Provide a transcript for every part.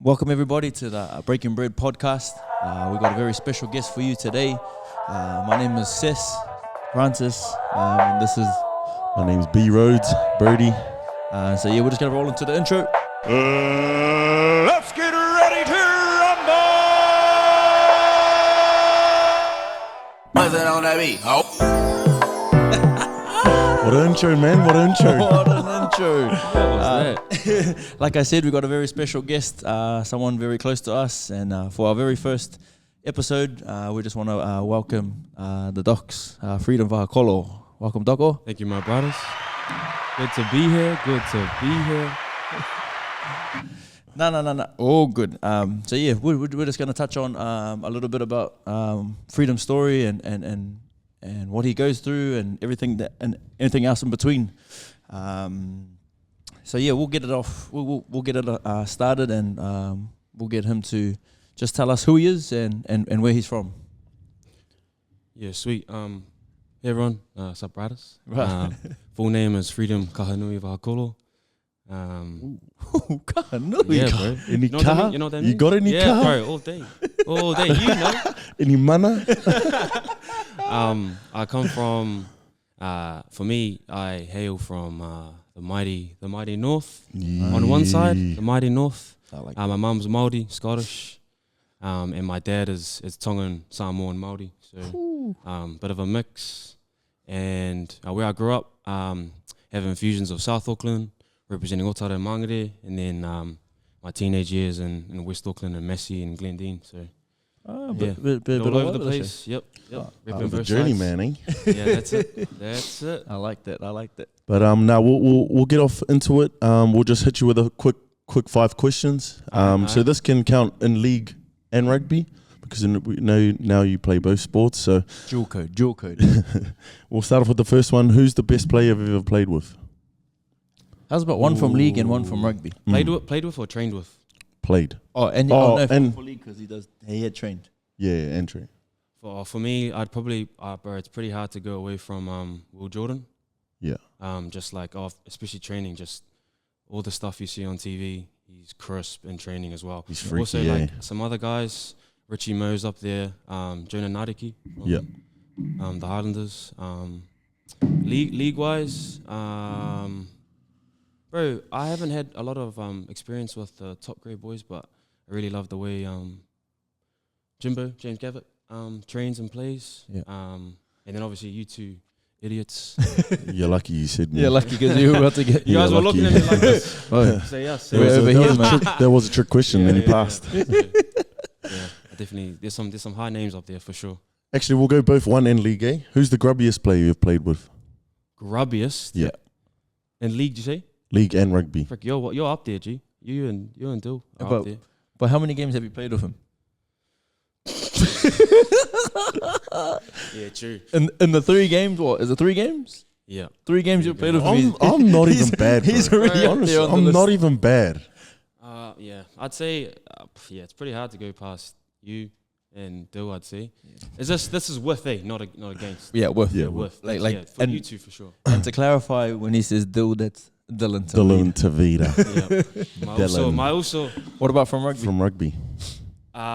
Welcome everybody to the Breaking.Bread.Podcast. We've got a very special guest for you today. My name is Francis, and this is... My name's B Rhodes, Birdie. So yeah, we're just going to roll into the intro. Let's get ready to rumble! What's it on that beat? Oh. What an intro, man, what an intro. What an intro. Like I said, we got a very special guest, someone very close to us. And for our very first episode, we just want to welcome the Docs, Freedom Vaha'akolo. Welcome, Doko. Thank you, my brothers. Good to be here. Good to be here. No. All good. So yeah, we're just going to touch on a little bit about Freedom's story and what he goes through and everything that and anything else in between. So yeah, we'll get it off. We'll get it started, and we'll get him to just tell us who he is and where he's from. Yeah, sweet. Hey everyone, sup brothers? Right. Full name is Freedom Vaha'akolo. Kahanui. Yeah, bro. Any You know what car? that mean? You know what that You means? got any yeah, car? bro, all day, you know. Any mana? I come from, for me, I hail from the mighty north. On one side, the mighty north. I like My mum's Māori, Scottish, and my dad is Tongan, Samoan Māori. So, bit of a mix. And where I grew up, have infusions of South Auckland, representing Otara and Mangere, and then my teenage years in West Auckland and Massey and Glendine. So, bit all over the place. Yep. Repping The both journey, sides. man, eh? Yeah, that's it. I like that. But now we'll get off into it. We'll just hit you with a quick 5 questions. So this can count in league and rugby, because we know now you play both sports. So Dual code. we'll start off with the first one. Who's the best player you've ever played with? How's about one from league and one from rugby? Played with or trained with? Played. And for league because he had trained. Yeah, entry. For me, I'd probably, bro, it's pretty hard to go away from Will Jordan. Yeah. Just like, especially training, just all the stuff you see on TV, he's crisp in training as well. He's freaky, Also, yeah. like some other guys, Richie Mo's up there, Jonah Nariki, Yeah. the Highlanders. League-wise, bro, I haven't had a lot of experience with the top grade boys, but I really love the way James Gavitt, trains and plays. Yeah. And then obviously you two idiots. You're lucky you said me. Yeah, lucky because you were about to get. You guys were looking at me like this. Oh, Say yes. We're over here, man. That was a trick question, and he passed. Yeah, definitely. There's some high names up there for sure. Actually, we'll go both one and league, eh? Who's the grubbiest player you've played with? Grubbiest. Yeah. And league, did you say? League and rugby. Frick, you're up there, G. You and Dill are up there. But how many games have you played with him? Yeah, true. In the 3 games, what is it? 3 games? Yeah. 3 games you played with him. I'm not even bad, bro. He's already up Honestly, there on the I'm list. not even bad. Yeah, I'd say, it's pretty hard to go past you and Dill, I'd say. This is with, not against. Yeah, with. Yeah, With. Like, for and- you two for sure. And to clarify, when he says Dill, that's Dylan. Dylan Tavita Yeah. My also, What about from rugby? from rugby.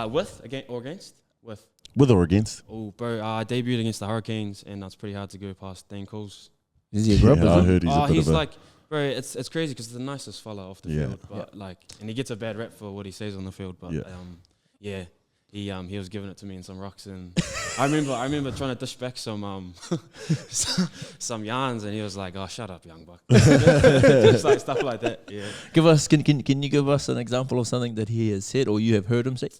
with, against? With. With or against? Oh, bro, I debuted against the Hurricanes, and that's pretty hard to go past Dane Coles. Is he a grub? I heard he's a bit He's of a... like, bro, it's crazy because he's the nicest fella off the Yeah. field, but and he gets a bad rep for what he says on the field, but he was giving it to me in some rocks, and I remember trying to dish back some some yarns, and he was like, "Oh, shut up, young buck," just like stuff like that. Yeah, Can you give us an example of something that he has said or you have heard him say?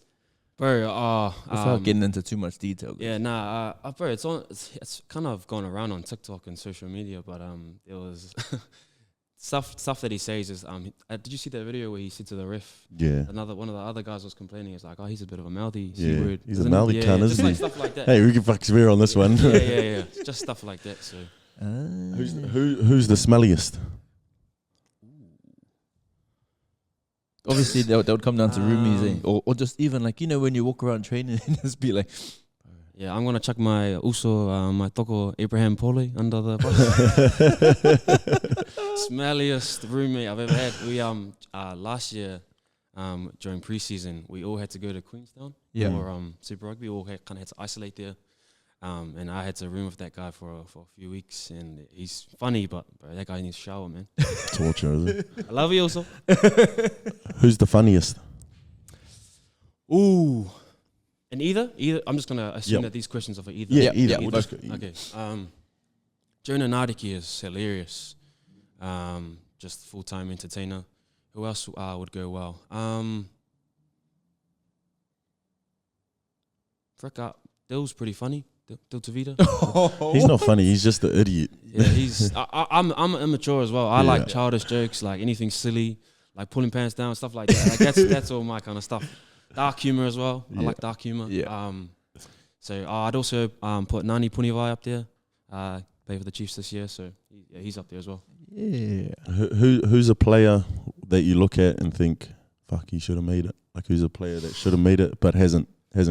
bro. Without getting into too much detail. Yeah, bro, it's kind of gone around on TikTok and social media, but there was stuff that he says is did you see that video where he said to the ref? Yeah. One of the other guys was complaining. It's like, oh, he's a bit of a mouthy Yeah. C-word. He's a isn't mouthy he? cunt, just isn't like he? stuff like that. Hey, we can fuck swear on this one. yeah. Just stuff like that. So Who's the smelliest? Obviously, that would come down to roomies, or just even like, when you walk around training and just be like, yeah, I'm gonna chuck my my toko Abraham Pole under the bus. Smelliest roommate I've ever had. We last year during pre-season, we all had to go to Queenstown for Super Rugby. We all kind of had to isolate there. And I had to room with that guy for a few weeks, and he's funny, but bro, that guy needs a shower, man. Torture, is it? I love you also. Who's the funniest? Ooh. And either, I'm just going to assume that these questions are for either. Yeah, either. Yeah, We'll just go either. Okay. Jonah Nardiki is hilarious. Just full-time entertainer. Who else would go well? Frick up. Dill's pretty funny. Dill Tavita. He's not funny. He's just the idiot. Yeah, he's. I'm immature as well. I like childish jokes, like anything silly, like pulling pants down, stuff like that. Like that's all my kind of stuff. Dark humor as well. I like dark humor. Yeah. So I'd also put Nani Punivai up there. Play for the Chiefs this year, so he's up there as well. Yeah. Who's a player that you look at and think, fuck, he should have made it? Like, who's a player that should have made it but hasn't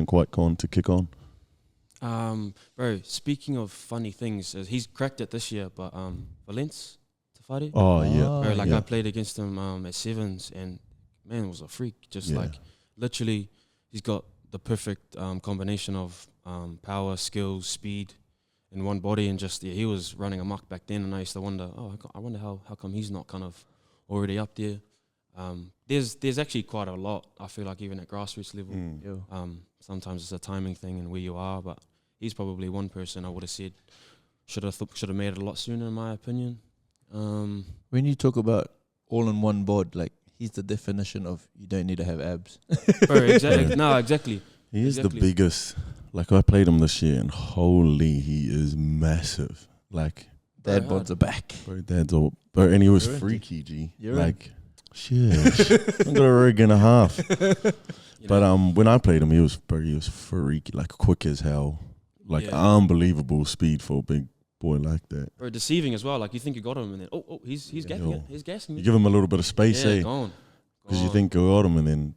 quite gone to kick on? Bro, speaking of funny things, he's cracked it this year, but Valence Tafari. Oh, yeah. Bro, like yeah. I played against him at sevens, and man, it was a freak. Just like literally, he's got the perfect combination of power, skills, speed in one body, and just he was running amok back then. And I used to wonder, I wonder how come he's not kind of already up there. There's actually quite a lot. I feel like even at grassroots level, sometimes it's a timing thing and where you are, but he's probably one person I would have said should have made it a lot sooner, in my opinion. When you talk about all-in-one bod, like he's the definition of you don't need to have abs. Bro, exactly. No, exactly. He is the biggest. Like, I played him this year, and holy, he is massive. Like, Dad bods are back. bro, dad's all, bro, and he was freaky, G. Like, shit, I got a rig and a half. But when I played him, he was freaky, like quick as hell, like unbelievable speed for a big boy like that. Bro, deceiving as well. Like you think you got him, and then he's gassing it. He's gassing it. You give him a little bit of space, because you think you got him, and then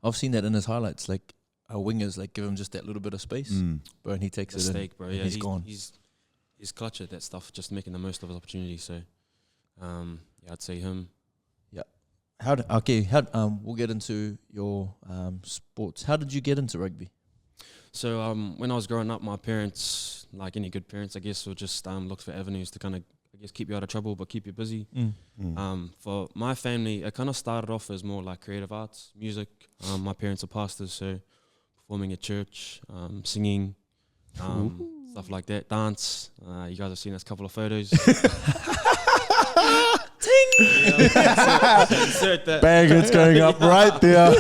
I've seen that in his highlights. Like our wingers, like give him just that little bit of space, bro, and he takes it in. Bro. Yeah, he's gone. He's clutch at that stuff, just making the most of his opportunity. So, I'd say him. We'll get into your sports. How did you get into rugby? So when I was growing up, my parents, like any good parents, I guess, would just look for avenues to kind of, keep you out of trouble, but keep you busy. For my family, it kind of started off as more like creative arts, music. My parents are pastors, so performing at church, singing, stuff like that, dance. You guys have seen us a couple of photos. Insert that. bang, it's going up right there.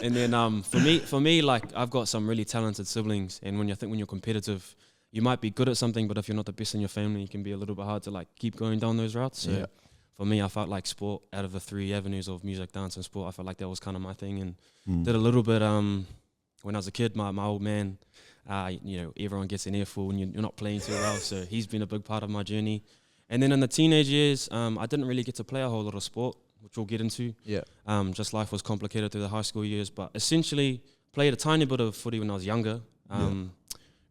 And then for me, like I've got some really talented siblings, and when you're competitive, you might be good at something, but if you're not the best in your family, it can be a little bit hard to like keep going down those routes. So for me, I felt like sport, out of the three avenues of music, dance, and sport, I felt like that was kind of my thing, and did a little bit. When I was a kid, my old man, everyone gets an earful when you're not playing too well, so he's been a big part of my journey. And then in the teenage years, I didn't really get to play a whole lot of sport, which we'll get into. Just life was complicated through the high school years, but essentially played a tiny bit of footy when I was younger.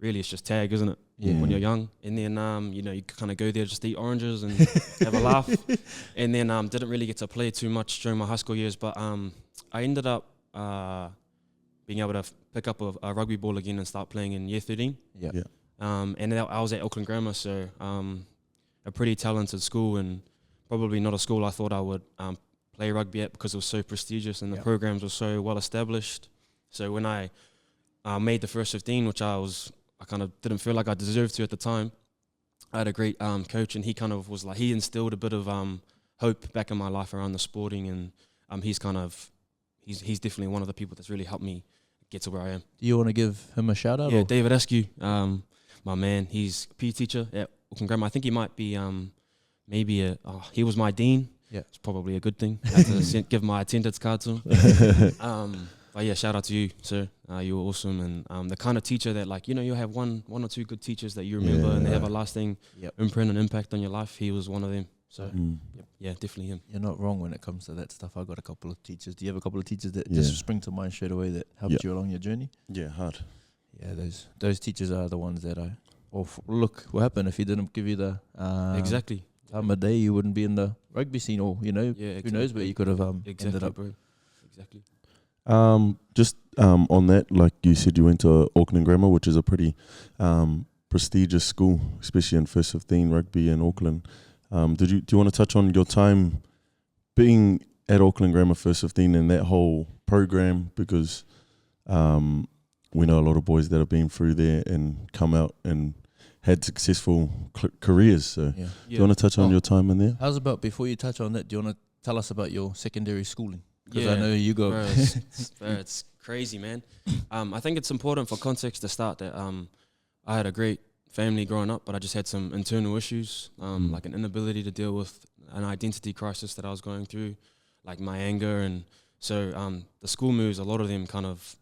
Really, it's just tag, isn't it? When you're young. And then, you kind of go there just to eat oranges and have a laugh. And then didn't really get to play too much during my high school years, but I ended up being able to pick up a rugby ball again and start playing in year 13. And I was at Auckland Grandma, so a pretty talented school, and probably not a school I thought I would play rugby at because it was so prestigious and the programs were so well established. So when I made the first 15, which I kind of didn't feel like I deserved to at the time, I had a great coach, and he kind of was like, he instilled a bit of hope back in my life around the sporting, and he's definitely one of the people that's really helped me get to where I am. Do you want to give him a shout out? Yeah, David Askew, my man. He's a PE teacher at Auckland Grandma. I think he might be he was my dean. It's probably a good thing. I had to give my attendance card to him. But yeah, shout out to you, sir. You were awesome, and the kind of teacher that, like, you have one or two good teachers that you remember and they have a lasting imprint and impact on your life. He was one of them. So definitely him. You're not wrong when it comes to that stuff. I got a couple of teachers. Do you have a couple of teachers that just spring to mind straight away that helped you along your journey? Yeah, hard. Yeah, those teachers are the ones that look, what happened if he didn't give you the exactly time of day, you wouldn't be in the rugby scene, or who knows where you could have ended up. Bro. exactly. Just on that, like you said, you went to Auckland Grandma, which is a pretty prestigious school, especially in first 15 rugby in Auckland. Do you want to touch on your time being at Auckland Grandma first 15 and that whole program? Because we know a lot of boys that have been through there and come out and had successful careers. So do you want to touch on your time in there? How's about, before you touch on that, do you want to tell us about your secondary schooling? Because I Yeah. know you go. Bro, it's crazy, man. I think it's important for context to start that I had a great family growing up, but I just had some internal issues, like an inability to deal with an identity crisis that I was going through, like my anger. And so the school moves, a lot of them kind of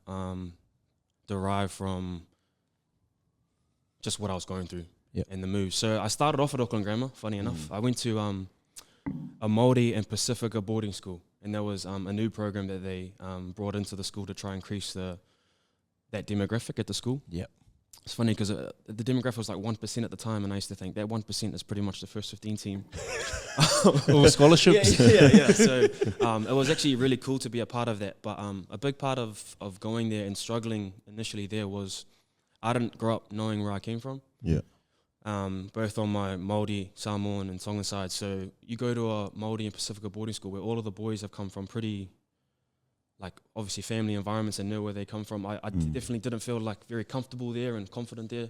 derive from just what I was going through in the moves. So I started off at Auckland Grandma, funny enough. I went to a Māori and Pacifica boarding school, and there was a new program that they brought into the school to try and increase that demographic at the school. Yeah. It's funny because the demographic was like 1% at the time, and I used to think that 1% is pretty much the first 15 team. All scholarships. Yeah. So it was actually really cool to be a part of that. But a big part of going there and struggling initially there was I didn't grow up knowing where I came from. Yeah. Both on my Māori, Samoan and Tongan side. So you go to a Māori and Pacifica boarding school where all of the boys have come from pretty, like, obviously family environments and know where they come from. I definitely didn't feel like very comfortable there and confident there.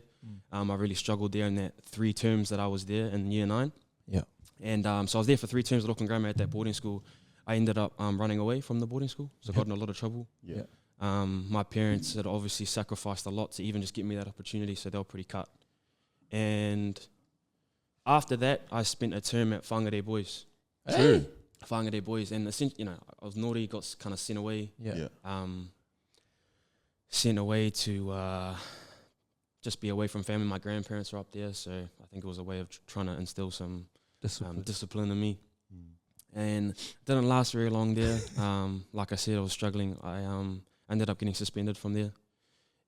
I really struggled there in that 3 terms that I was there in year 9. Yeah. And so I was there for 3 terms at Auckland Grandma at that boarding school. I ended up running away from the boarding school, so I got in a lot of trouble. Yeah. My parents had obviously sacrificed a lot to even just give me that opportunity, so they were pretty cut. And after that, I spent a term at Whangarei Boys. True. Whangarei Boys, and essentially, I was naughty, got kind of sent away. Yeah. Sent away to just be away from family. My grandparents were up there, so I think it was a way of trying to instill some discipline in me. And didn't last very long there. Like I said, I was struggling. I ended up getting suspended from there.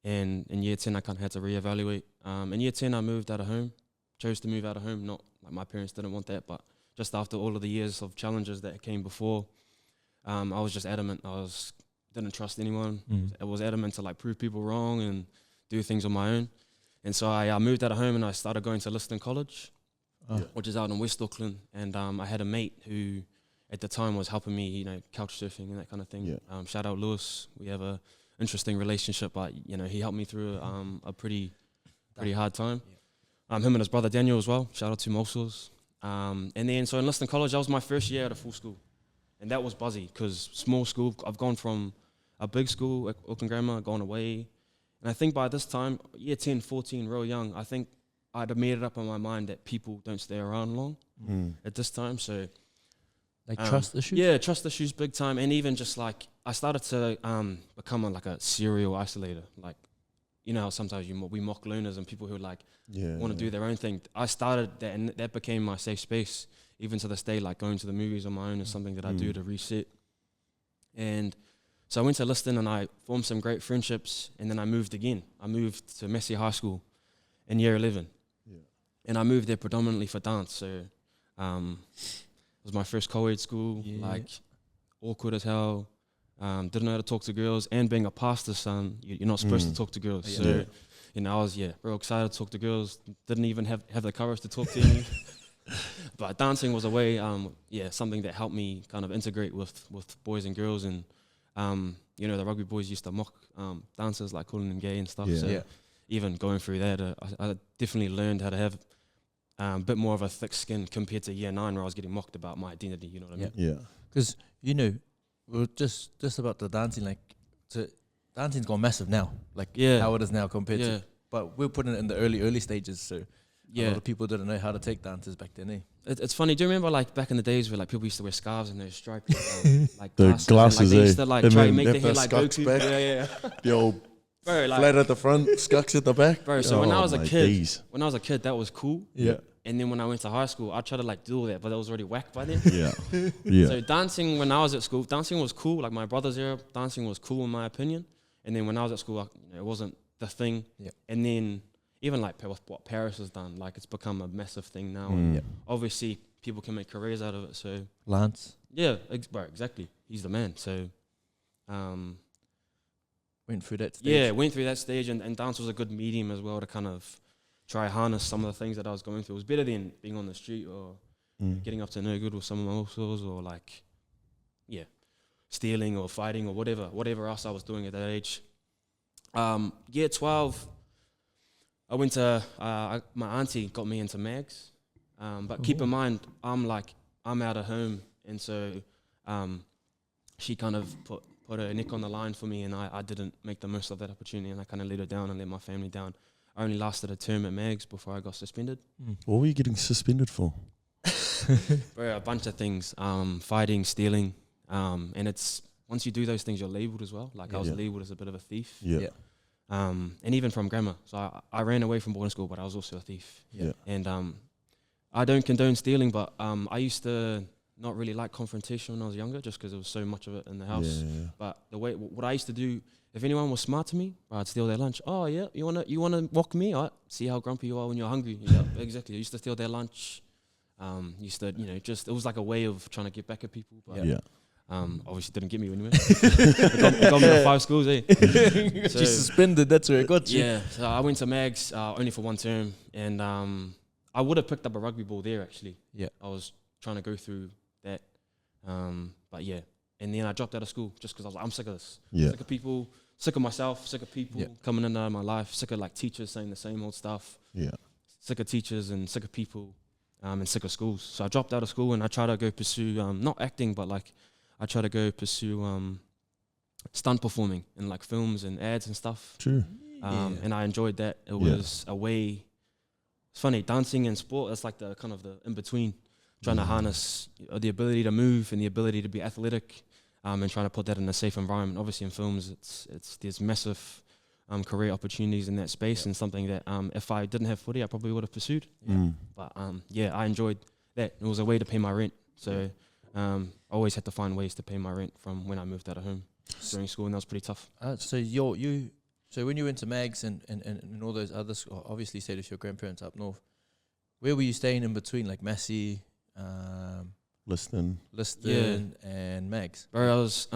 And in year 10, I kind of had to reevaluate. In year 10, I moved out of home, chose to move out of home. Not like my parents didn't want that, but just after all of the years of challenges that came before, I was just adamant. Didn't trust anyone. I was adamant to like prove people wrong and do things on my own. And so I moved out of home and I started going to Liston College, which is out in West Auckland. And I had a mate who at the time was helping me, couch surfing and that kind of thing. Yeah. Shout out Lewis. We have a interesting relationship, but he helped me through a pretty hard time. Him and his brother Daniel as well. Shout out to Mosuls. And then so in Liston College, that was my first year at a full school, and that was buzzy because small school. I've gone from a big school at Auckland Grandma, gone away, and I think by this time, year 10, 14, real young, I think I'd have made it up in my mind that people don't stay around long at this time. So Like trust issues? Yeah, trust issues big time. And even just like, I started to become like a serial isolator. Like, how sometimes we mock learners and people who like want to do their own thing. I started that and that became my safe space. Even to this day, like going to the movies on my own is something that I do to reset. And so I went to Liston and I formed some great friendships, and then I moved again. I moved to Massey High School in year 11. Yeah. And I moved there predominantly for dance. So it was my first co-ed school, like awkward as hell. Didn't know how to talk to girls, and being a pastor's son, you're not supposed to talk to girls. So, I was real excited to talk to girls. Didn't even have the courage to talk to any. But dancing was a way, something that helped me kind of integrate with boys and girls. And the rugby boys used to mock dancers, like calling them gay and stuff. Even going through that, I definitely learned how to have a bit more of a thick skin compared to year 9, where I was getting mocked about my identity. You know what I mean? Yeah. Because we're just about the dancing. Dancing's gone massive now. How it is now compared to. But we're putting it in the early stages. So a lot of people didn't know how to take dances back then. It's funny. Do you remember back in the days where people used to wear scarves and those stripes, the glasses? They used to and try and make their hair the like scucks Goku. back. The old bro, flat at the front, scucks at the back. Bro, so when I was a kid, days. that was cool. Yeah. And then when I went to high school, I tried to do all that, but that was already whack by then. Yeah. So dancing when I was at school, dancing was cool. Like my brother's era, dancing was cool in my opinion. And then when I was at school, it wasn't the thing. Yeah. And then even with what Paris has done, it's become a massive thing now. And obviously people can make careers out of it. So Lance. Yeah, bro, exactly. He's the man. So Went through that stage. Yeah, went through that stage, and dance was a good medium as well to kind of try harness some of the things that I was going through. It was better than being on the street or getting up to no good with some of my uncles or like, stealing or fighting or whatever else I was doing at that age. Year 12, I went to, my auntie got me into mags. But keep in mind, I'm out of home, and so she kind of put her neck on the line for me, and I didn't make the most of that opportunity, and I kind of let her down and let my family down. I only lasted a term at mags before I got suspended. What were you getting suspended for? Bro, a bunch of things, fighting, stealing, and it's once you do those things, you're labelled as well. Like I was labelled as a bit of a thief. Yeah. And even from grandma. So I ran away from boarding school, but I was also a thief. Yeah. And I don't condone stealing, but I used to not really like confrontation when I was younger, just because there was so much of it in the house. Yeah. But what I used to do, if anyone was smart to me, I'd steal their lunch. Oh yeah, you wanna mock me? All right, see how grumpy you are when you're hungry. Yeah, exactly. I used to steal their lunch. Used to, it was like a way of trying to get back at people. But obviously didn't get me anywhere. It got me to 5 schools, eh? So, you suspended, that's where it got you. Yeah, so I went to mags only for 1 term, and I would have picked up a rugby ball there actually. Yeah, I was trying to go through that, but yeah, and then I dropped out of school just because I was like, I'm sick of this. Yeah. Sick of people, sick of myself, sick of people coming into my life, sick of like teachers saying the same old stuff. Yeah. Sick of teachers and sick of people, and sick of schools. So I dropped out of school and I tried to go pursue not acting, but like I tried to go pursue stunt performing in like films and ads and stuff. True. And I enjoyed that. It was a way. It's funny, dancing and sport. It's like the kind of the in between, trying to harness the ability to move and the ability to be athletic, and trying to put that in a safe environment. Obviously, in films, there's massive career opportunities in that space, and something that if I didn't have footy, I probably would have pursued. But I enjoyed that. It was a way to pay my rent. So I always had to find ways to pay my rent from when I moved out of home during school, and that was pretty tough. So when you went to mags and all those other obviously stayed with your grandparents up north, where were you staying in between, like Massey, Liston, and mags? Bro, I was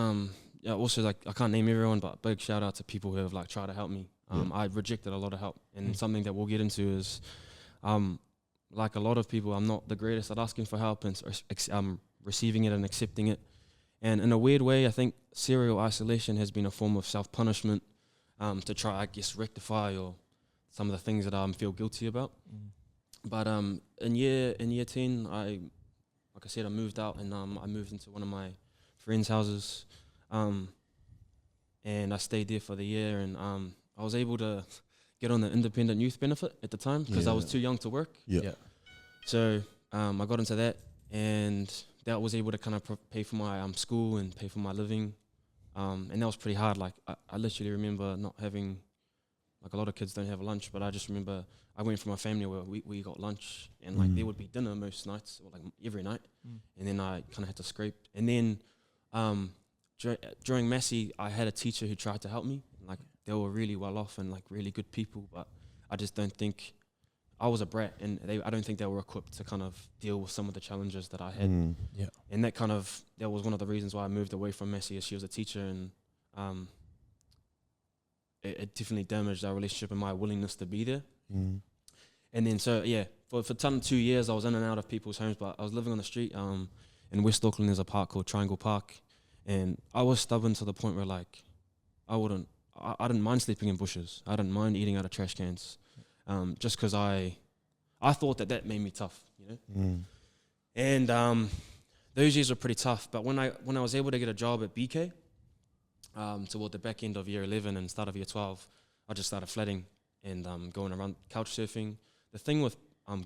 also like, I can't name everyone, but big shout out to people who have like tried to help me. I rejected a lot of help, and something that we'll get into is like a lot of people, I'm not the greatest at asking for help and receiving it and accepting it. And in a weird way, I think serial isolation has been a form of self-punishment to try, I guess, rectify or some of the things that I feel guilty about. But in year 10, like I said, I moved out, and I moved into one of my friends' houses, and I stayed there for the year, and I was able to get on the independent youth benefit at the time because I was too young to work. So I got into that, and that was able to kind of pay for my school and pay for my living, and that was pretty hard. Like I literally remember not having, like a lot of kids don't have lunch, but I just remember I went from a family where we got lunch, and like there would be dinner most nights, or like every night, and then I kind of had to scrape. And then during Massey, I had a teacher who tried to help me. Like they were really well off and like really good people, but I just don't think, I was a brat, and I don't think they were equipped to kind of deal with some of the challenges that I had. And that was one of the reasons why I moved away from Massey, as she was a teacher, and it definitely damaged our relationship and my willingness to be there. And then for 2 years I was in and out of people's homes, but I was living on the street in West Auckland. There's a park called Triangle Park, and I was stubborn to the point where like I didn't mind sleeping in bushes. I didn't mind eating out of trash cans, just because I thought that made me tough, And those years were pretty tough. But when I was able to get a job at BK, toward the back end of year 11 and start of year 12, I just started flatting and going around couch surfing. The thing with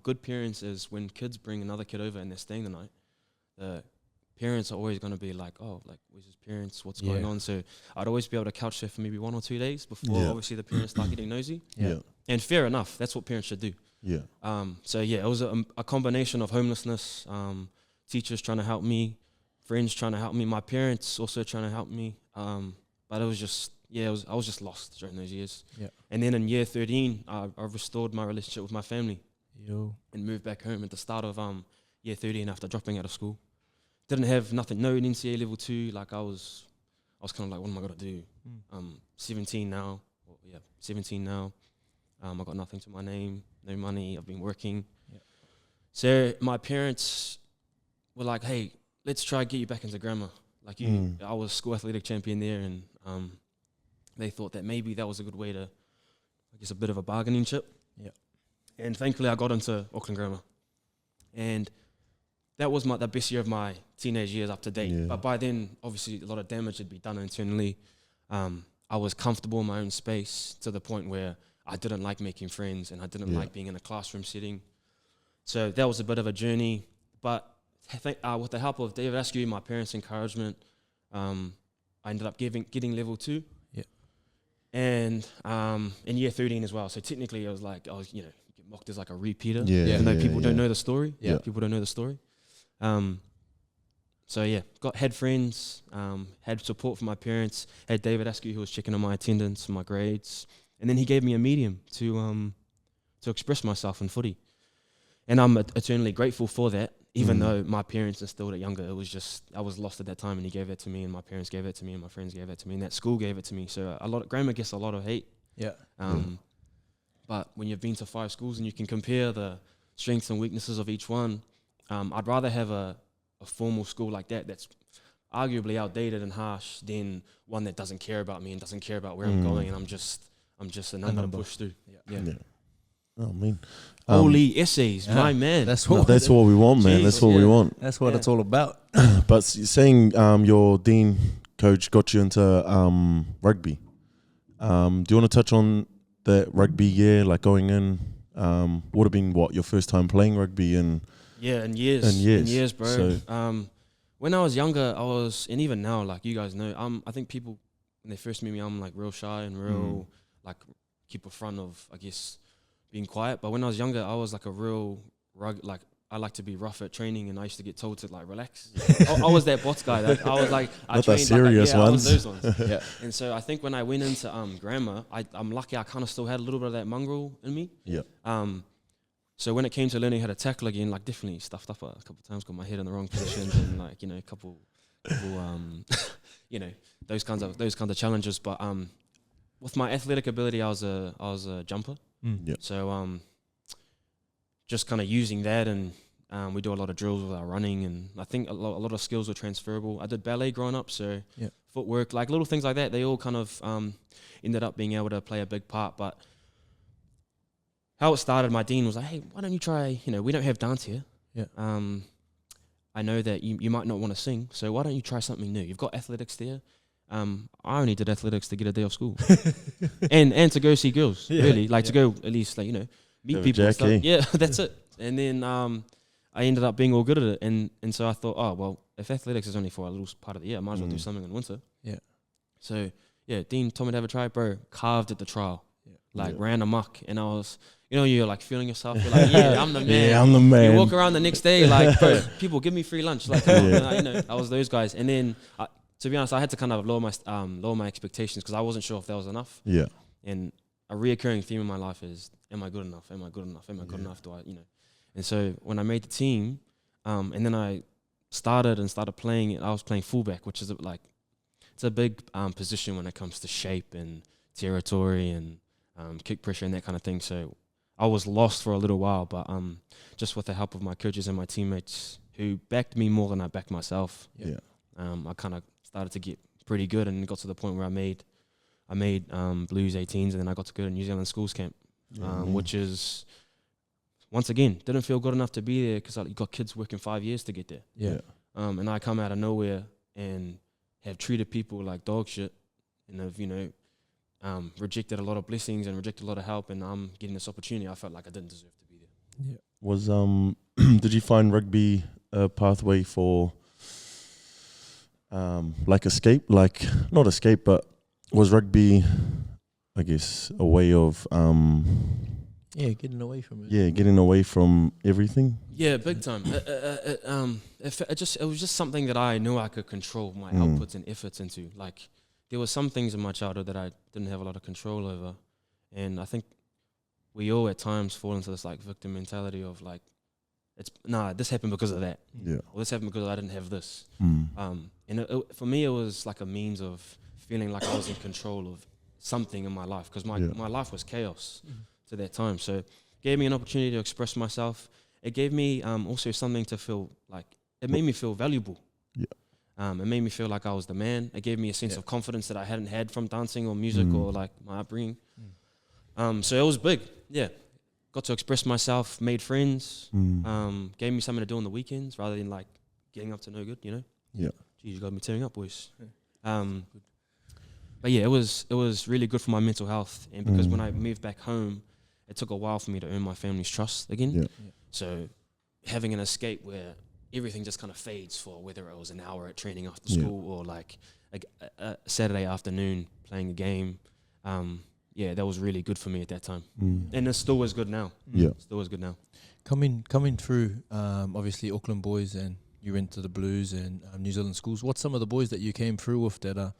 good parents is when kids bring another kid over and they're staying the night, the parents are always going to be like, oh, like, where's his parents? What's going on? So I'd always be able to couch surf for maybe 1 or 2 days before obviously the parents start getting nosy. And fair enough, that's what parents should do. It was a combination of homelessness, teachers trying to help me, friends trying to help me, my parents also trying to help me. But it was just, I was just lost during those years. And then in year 13, I restored my relationship with my family and moved back home at the start of year 13 after dropping out of school. Didn't have no NCA level 2. Like I was I was kind of like, what am I gonna do? 17 now. Well, 17 now. I got nothing to my name, no money. I've been working. Yep. So my parents were like, hey, let's try to get you back into Grandma. Like I was school athletic champion there, and they thought that maybe that was a good way to, I guess, a bit of a bargaining chip. Yeah. And thankfully, I got into Auckland Grandma, and that was the best year of my teenage years up to date. Yeah. But by then, obviously, a lot of damage had been done internally. I was comfortable in my own space to the point where I didn't like making friends, and I didn't like being in a classroom setting. So that was a bit of a journey. But I think with the help of David Askew, my parents' encouragement, I ended up getting level 2. Yeah. And in year 13 as well. So technically, I was get mocked as like a repeater. Yeah. Even though people don't know the story. Yeah. People don't know the story. So yeah, had friends, had support from my parents, had David Askew who was checking on my attendance, my grades, and then he gave me a medium to express myself in footy, and I'm eternally grateful for that. Even though my parents instilled it younger, it was just I was lost at that time, and he gave that to me, and my parents gave it to me, and my friends gave it to me, and that school gave it to me. So Grandma gets a lot of hate. Yeah. But when you've been to 5 schools and you can compare the strengths and weaknesses of each one, I'd rather have a formal school like that's arguably outdated and harsh than one that doesn't care about me and doesn't care about where I'm going, and I'm just a number to push through. Yeah. Oh, man. Holy essays, my man. That's what we want, man. That's what we want. That's what it's all about. But saying your dean coach got you into rugby, do you want to touch on that rugby year, like going in? Would have been your first time playing rugby in years, bro. So when I was younger, and even now, like you guys know, I think people when they first meet me, I'm like real shy and real like keep a front of, I guess, being quiet. But when I was younger, I was like a real I like to be rough at training, and I used to get told to like relax. I was that bots guy. Like, I was like, I trained serious I ones. was those ones. Yeah. And so I think when I went into Grandma, I'm lucky I kind of still had a little bit of that mongrel in me. Yeah. So when it came to learning how to tackle again, like definitely stuffed up a couple of times, got my head in the wrong positions, and like a couple those kinds of challenges. But with my athletic ability, I was a jumper. Yeah. So just kind of using that, and we do a lot of drills with our running, and I think a lot of skills are transferable. I did ballet growing up, so footwork, like little things like that, they all kind of ended up being able to play a big part. But how it started, my dean was like, hey, why don't you try, we don't have dance here. Yeah. I know that you might not want to sing, so why don't you try something new? You've got athletics there. I only did athletics to get a day off school. and to go see girls, really. Like to go at least, like, meet people and stuff. Yeah, that's it. And then I ended up being all good at it. And so I thought, oh, well, if athletics is only for a little part of the year, I might as well do something in winter. Yeah. So, Dean told me to have a try, bro. Carved at the trial. Ran amok. And I was, you're like feeling yourself. You're like, I'm the man. Yeah, I'm the man. You walk around the next day like, bro, people, give me free lunch. Like, come on, I was those guys. And then, to be honest, I had to kind of lower my expectations because I wasn't sure if that was enough. Yeah. And a reoccurring theme in my life is, am I good enough? Am I good enough? Am I good enough? Do I, And so when I made the team, and then I started playing, I was playing fullback, which is it's a big position when it comes to shape and territory and kick pressure and that kind of thing. So I was lost for a little while, but just with the help of my coaches and my teammates who backed me more than I backed myself, I kind of started to get pretty good, and got to the point where I made Blues 18s, and then I got to go to New Zealand schools camp, which is, once again, didn't feel good enough to be there because you got kids working 5 years to get there. Yeah. And I come out of nowhere and have treated people like dog shit, and have rejected a lot of blessings and rejected a lot of help, and I'm getting this opportunity. I felt like I didn't deserve to be there. Yeah. Was did you find rugby a pathway for escape? Like, not escape, but was rugby, I guess, a way of getting away from it. Yeah, getting away from everything. Yeah, big time. It was just something that I knew I could control my outputs and efforts into. Like, there were some things in my childhood that I didn't have a lot of control over, and I think we all at times fall into this like victim mentality of like, this happened because of that. Yeah. Or this happened because I didn't have this. Mm. And for me, it was like a means of feeling like I was in control of something in my life, because my life was chaos to that time. So it gave me an opportunity to express myself. It gave me also something to feel like, it made me feel valuable. Yeah. It made me feel like I was the man. It gave me a sense of confidence that I hadn't had from dancing or music or like my upbringing. So it was big. Yeah. Got to express myself, made friends, gave me something to do on the weekends rather than like getting up to no good, you know? Yeah. Geez, you got me tearing up, boys. But yeah, it was really good for my mental health. And because when I moved back home, it took a while for me to earn my family's trust again. Yeah. So having an escape where everything just kind of fades for whether it was an hour at training after school or like a Saturday afternoon playing a game, that was really good for me at that time. And it still is good now. Yeah. Still is good now. Coming through, obviously Auckland boys, and you went to the Blues and New Zealand schools. What's some of the boys that you came through with that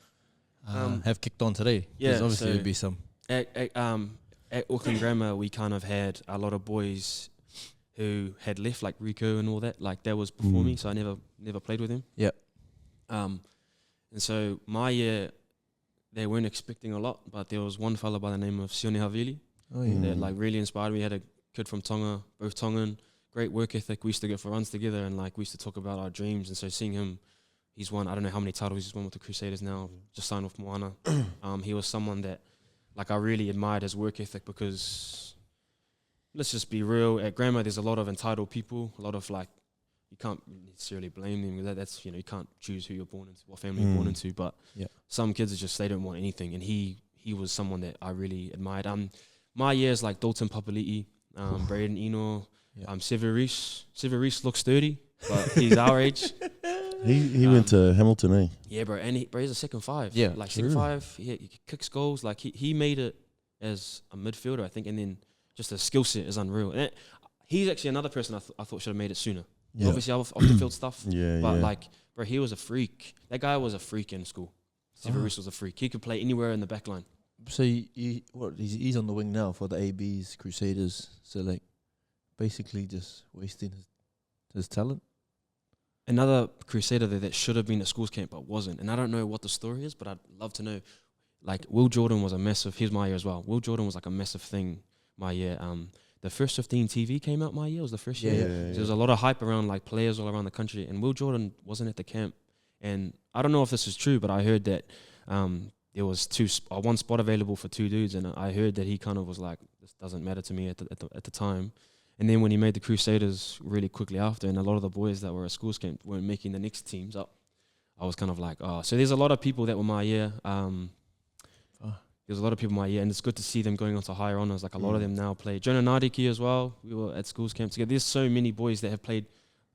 have kicked on today? Yeah, 'Cause obviously so there'd be some. At Auckland Grandma, we kind of had a lot of boys who had left, like Rico and all that. Like that was before me, so I never played with him. Yeah. And so my year, they weren't expecting a lot, but there was one fella by the name of Sione Havili that like really inspired me. Had a kid from Tonga, both Tongan, great work ethic. We used to go for runs together, and like we used to talk about our dreams. And so seeing him, he's won, I don't know how many titles he's won with the Crusaders now, just signed with Moana. He was someone that like I really admired his work ethic, because let's just be real, at Grandma there's a lot of entitled people, a lot of like, you can't necessarily blame them. That's you can't choose who you're born into, what family you're born into. But some kids are just, they don't want anything. And he was someone that I really admired. My years like Dalton Papali'i, Braden Eno, Severis. Severis looks 30, but he's our age. He went to Hamilton, eh? Yeah, bro. And he's a second five. Yeah, like true. second five. He kicks goals. Like he made it as a midfielder, I think, and then just the skill set is unreal. And he's actually another person I thought should have made it sooner. Yeah. Obviously off the field stuff. Yeah, But yeah. like, bro, he was a freak. That guy was a freak in school. Severus was a freak. He could play anywhere in the back line. So he's on the wing now for the AB's Crusaders. So like, basically just wasting his talent. Another Crusader that should have been at schools camp but wasn't. And I don't know what the story is, but I'd love to know. Like, Will Jordan was a massive, here's my year as well. Will Jordan was like a massive thing my year. The First 15 TV came out my year. It was the first year. Yeah. So there's a lot of hype around like players all around the country. And Will Jordan wasn't at the camp. And I don't know if this is true, but I heard that there was one spot available for two dudes. And I heard that he kind of was like, this doesn't matter to me at the time. And then when he made the Crusaders really quickly after, and a lot of the boys that were at schools camp weren't making the next teams up, I was kind of like, oh. So there's a lot of people that were my year. There's a lot of people my year, and it's good to see them going on to higher honours. Like a lot of them now play. Jonah Nadiki as well. We were at schools camp together. There's so many boys that have played.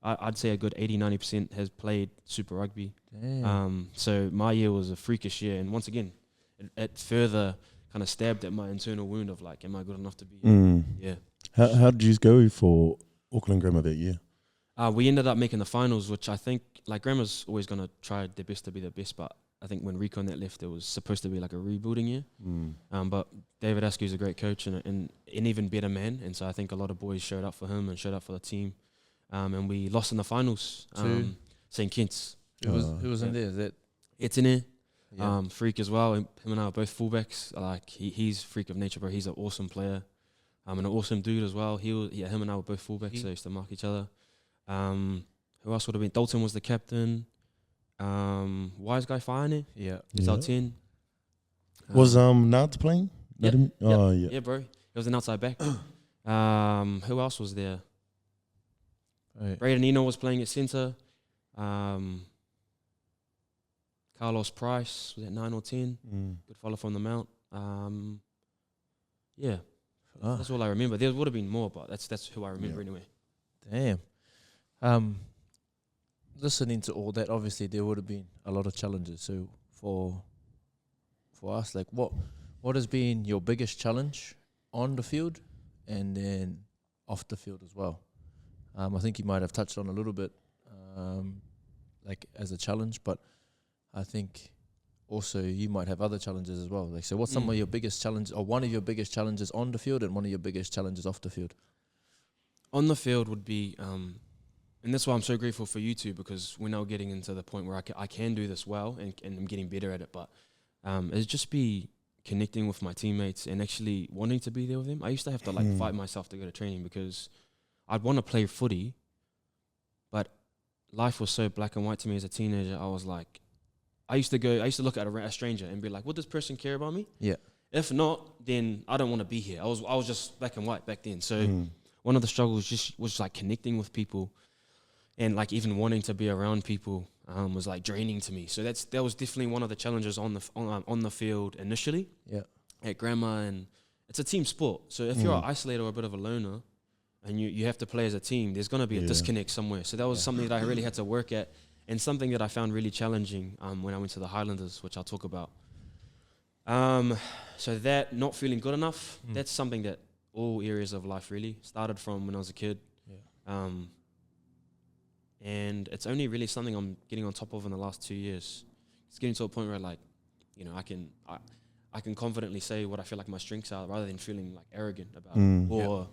I'd say a good 80-90% has played Super Rugby. Damn. So my year was a freakish year, and once again, it further kind of stabbed at my internal wound of like, am I good enough to be? Yeah. How did you go for Auckland Grandma that year? We ended up making the finals, which I think, like, Grandma's always going to try their best to be the best, but I think when Rico and that left, it was supposed to be like a rebuilding year. But David Askew's a great coach and an even better man, and so I think a lot of boys showed up for him and showed up for the team. And we lost in the finals, St. Kitts. Who was in there? Is that Etienne, Yeah. freak as well. Him and I are both fullbacks. Like he's freak of nature, bro. He's an awesome player. And an awesome dude as well. Him and I were both fullbacks, so they used to mark each other. Who else would have been? Dalton was the captain. Wise Guy Fine. Yeah. He's our 10. Was Nard playing? Yeah. Oh, yeah. Yeah, bro. He was an outside back. Who else was there? Right. Braden Eno was playing at centre. Carlos Price was at 9 or 10. Good fella from the Mount. Yeah. That's all I remember. There would have been more, but that's who I remember anyway. Damn. Listening to all that, obviously there would have been a lot of challenges. So for us, like what has been your biggest challenge on the field and then off the field as well? I think you might have touched on a little bit, like as a challenge, but I think also you might have other challenges as well. Like, so what's some of your biggest challenges, or one of your biggest challenges on the field and one of your biggest challenges off the field? on the field would be, and that's why I'm so grateful for you two, because we're now getting into the point where I can do this well and I'm getting better at it. But it'd just be connecting with my teammates and actually wanting to be there with them. I used to have to like fight myself to go to training because I'd want to play footy, but life was so black and white to me as a teenager. I was like, I used to look at a stranger and be like, would this person care about me? Yeah. If not, then I don't want to be here. I was just black and white back then. So one of the struggles was like connecting with people, and like even wanting to be around people was like draining to me. So that was definitely one of the challenges on the field initially. Yeah. At Grandma, and it's a team sport. So if you're an isolator or a bit of a loner, and you have to play as a team, there's gonna be a disconnect somewhere. So that was something that I really had to work at, and something that I found really challenging when I went to the Highlanders, which I'll talk about. So that not feeling good enough, that's something that all areas of life really started from when I was a kid. Yeah. And it's only really something I'm getting on top of in the last 2 years. It's getting to a point where like, you know, I can confidently say what I feel like my strengths are rather than feeling like arrogant about it. Or,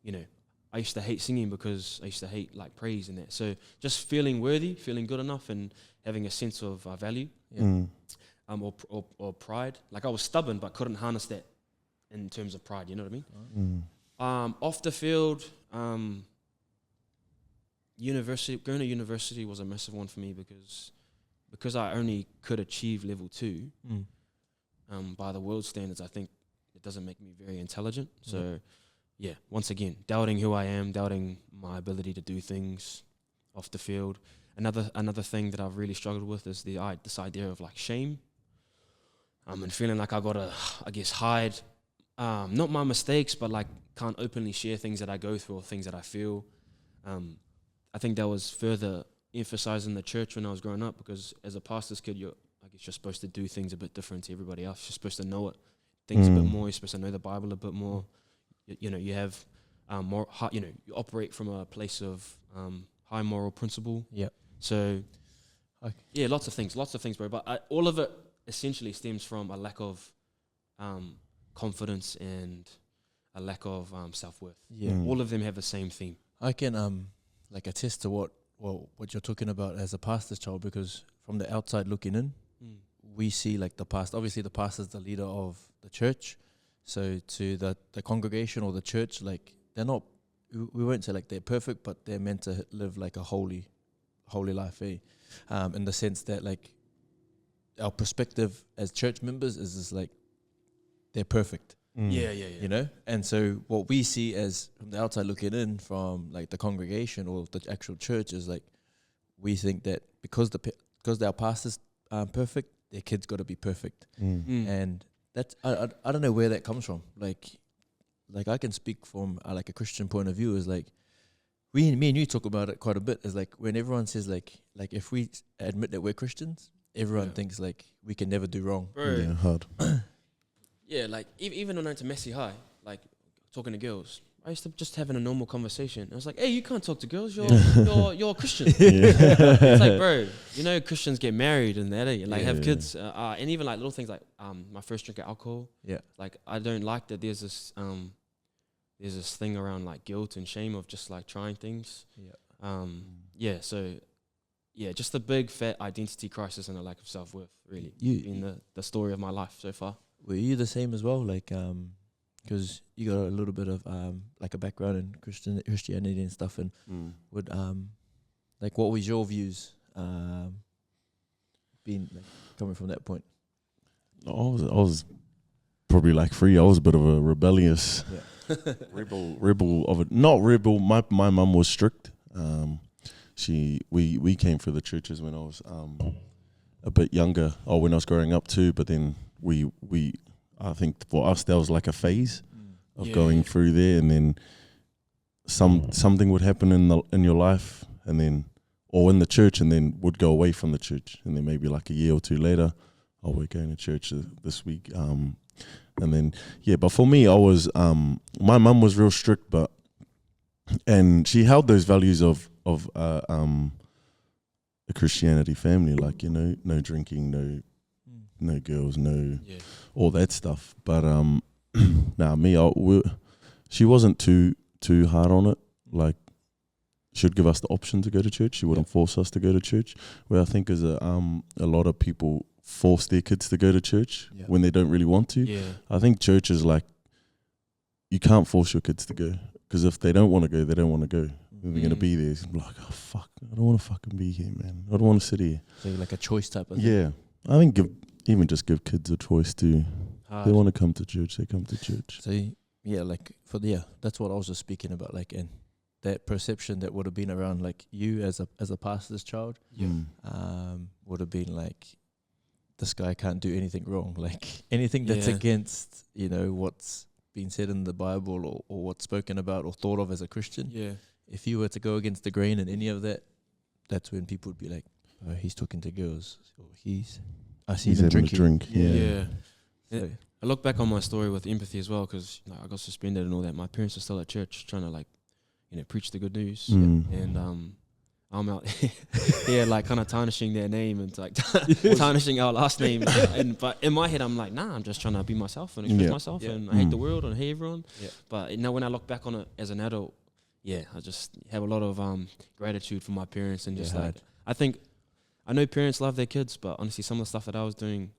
you know, I used to hate singing because I used to hate like praise and that. So just feeling worthy, feeling good enough, and having a sense of value, or pride. Like I was stubborn but couldn't harness that in terms of pride. You know what I mean? Off the field, going to university was a massive one for me because I only could achieve level 2 by the world standards. I think it doesn't make me very intelligent. So yeah, once again, doubting who I am, doubting my ability to do things off the field. Another thing that I've really struggled with is this idea of like shame, and feeling like I gotta, I guess, hide not my mistakes, but like can't openly share things that I go through or things that I feel. I think that was further emphasized in the church when I was growing up, because as a pastor's kid, you're supposed to do things a bit different to everybody else. You're supposed to know things a bit more. You're supposed to know the Bible a bit more. You know, you have more. You know, you operate from a place of high moral principle. Yeah. So, yeah, lots of things, bro. But all of it essentially stems from a lack of confidence and a lack of self-worth. Yeah. All of them have the same theme. I can like attest to what you're talking about as a pastor's child, because from the outside looking in, we see like the pastor. Obviously, the pastor's the leader of the church. So to the congregation or the church, like they're not. We won't say like they're perfect, but they're meant to live like a holy life, in the sense that like our perspective as church members is just like they're perfect. Yeah. You know, and so what we see as from the outside looking in from like the congregation or the actual church is like we think that because our pastors aren't perfect, their kids got to be perfect, and that's I don't know where that comes from. Like I can speak from like a Christian point of view. Is like me and you talk about it quite a bit. Is like when everyone says like if we admit that we're Christians, everyone thinks like we can never do wrong. Bro. Yeah, hard. Yeah, like even when I went to Messi High, like talking to girls, I used to just having a normal conversation. I was like, "Hey, you can't talk to girls. You're a Christian." It's like, bro, you know, Christians get married and that, like have kids, and even like little things like my first drink of alcohol. Yeah, like I don't like that. There's this thing around like guilt and shame of just like trying things. Yeah. So yeah, just a big fat identity crisis and a lack of self-worth. Really, in the story of my life so far. Were you the same as well? Like, because you got a little bit of like a background in Christianity and stuff, and would like what was your views being like, coming from that point? I was probably like free. I was a bit of a rebellious rebel of it. Not rebel. My mum was strict. We came through the churches when I was a bit younger, or when I was growing up too. But then we I think for us that was like a phase of going through there, and then something would happen in your life, and then or in the church, and then would go away from the church, and then maybe like a year or two later, oh, we're going to church this week, and then but for me, I was my mum was real strict, and she held those values of a Christianity family, like, you know, no drinking, no girls, all that stuff. But she wasn't too too hard on it. Like, should give us the option to go to church. She wouldn't force us to go to church. Where I think is a lot of people force their kids to go to church when they don't really want to. Yeah. I think church is like, you can't force your kids to go, because if they don't want to go, they don't want to go. They're going to be there. It's like, oh fuck, I don't want to fucking be here, man. I don't want to sit here. So like a choice type of thing. Yeah, I think just give kids a choice to. They want to come to church, they come to church. So yeah, like that's what I was just speaking about. Like, and that perception that would have been around, like you as a pastor's child, would have been like, this guy can't do anything wrong. Like anything that's against, what's been said in the Bible or what's spoken about or thought of as a Christian. Yeah. If you were to go against the grain in any of that, that's when people would be like, oh, he's talking to girls, or I see him drinking. Drink. Yeah. So, I look back on my story with empathy as well, because I got suspended and all that. My parents are still at church trying to preach the good news. And I'm out here like kind of tarnishing their name and like tarnishing our last name. But in my head, I'm like, nah, I'm just trying to be myself and express myself. And I hate the world and I hate everyone. Yeah. But when I look back on it as an adult, I just have a lot of gratitude for my parents and just I know parents love their kids, but honestly, some of the stuff that I was doing,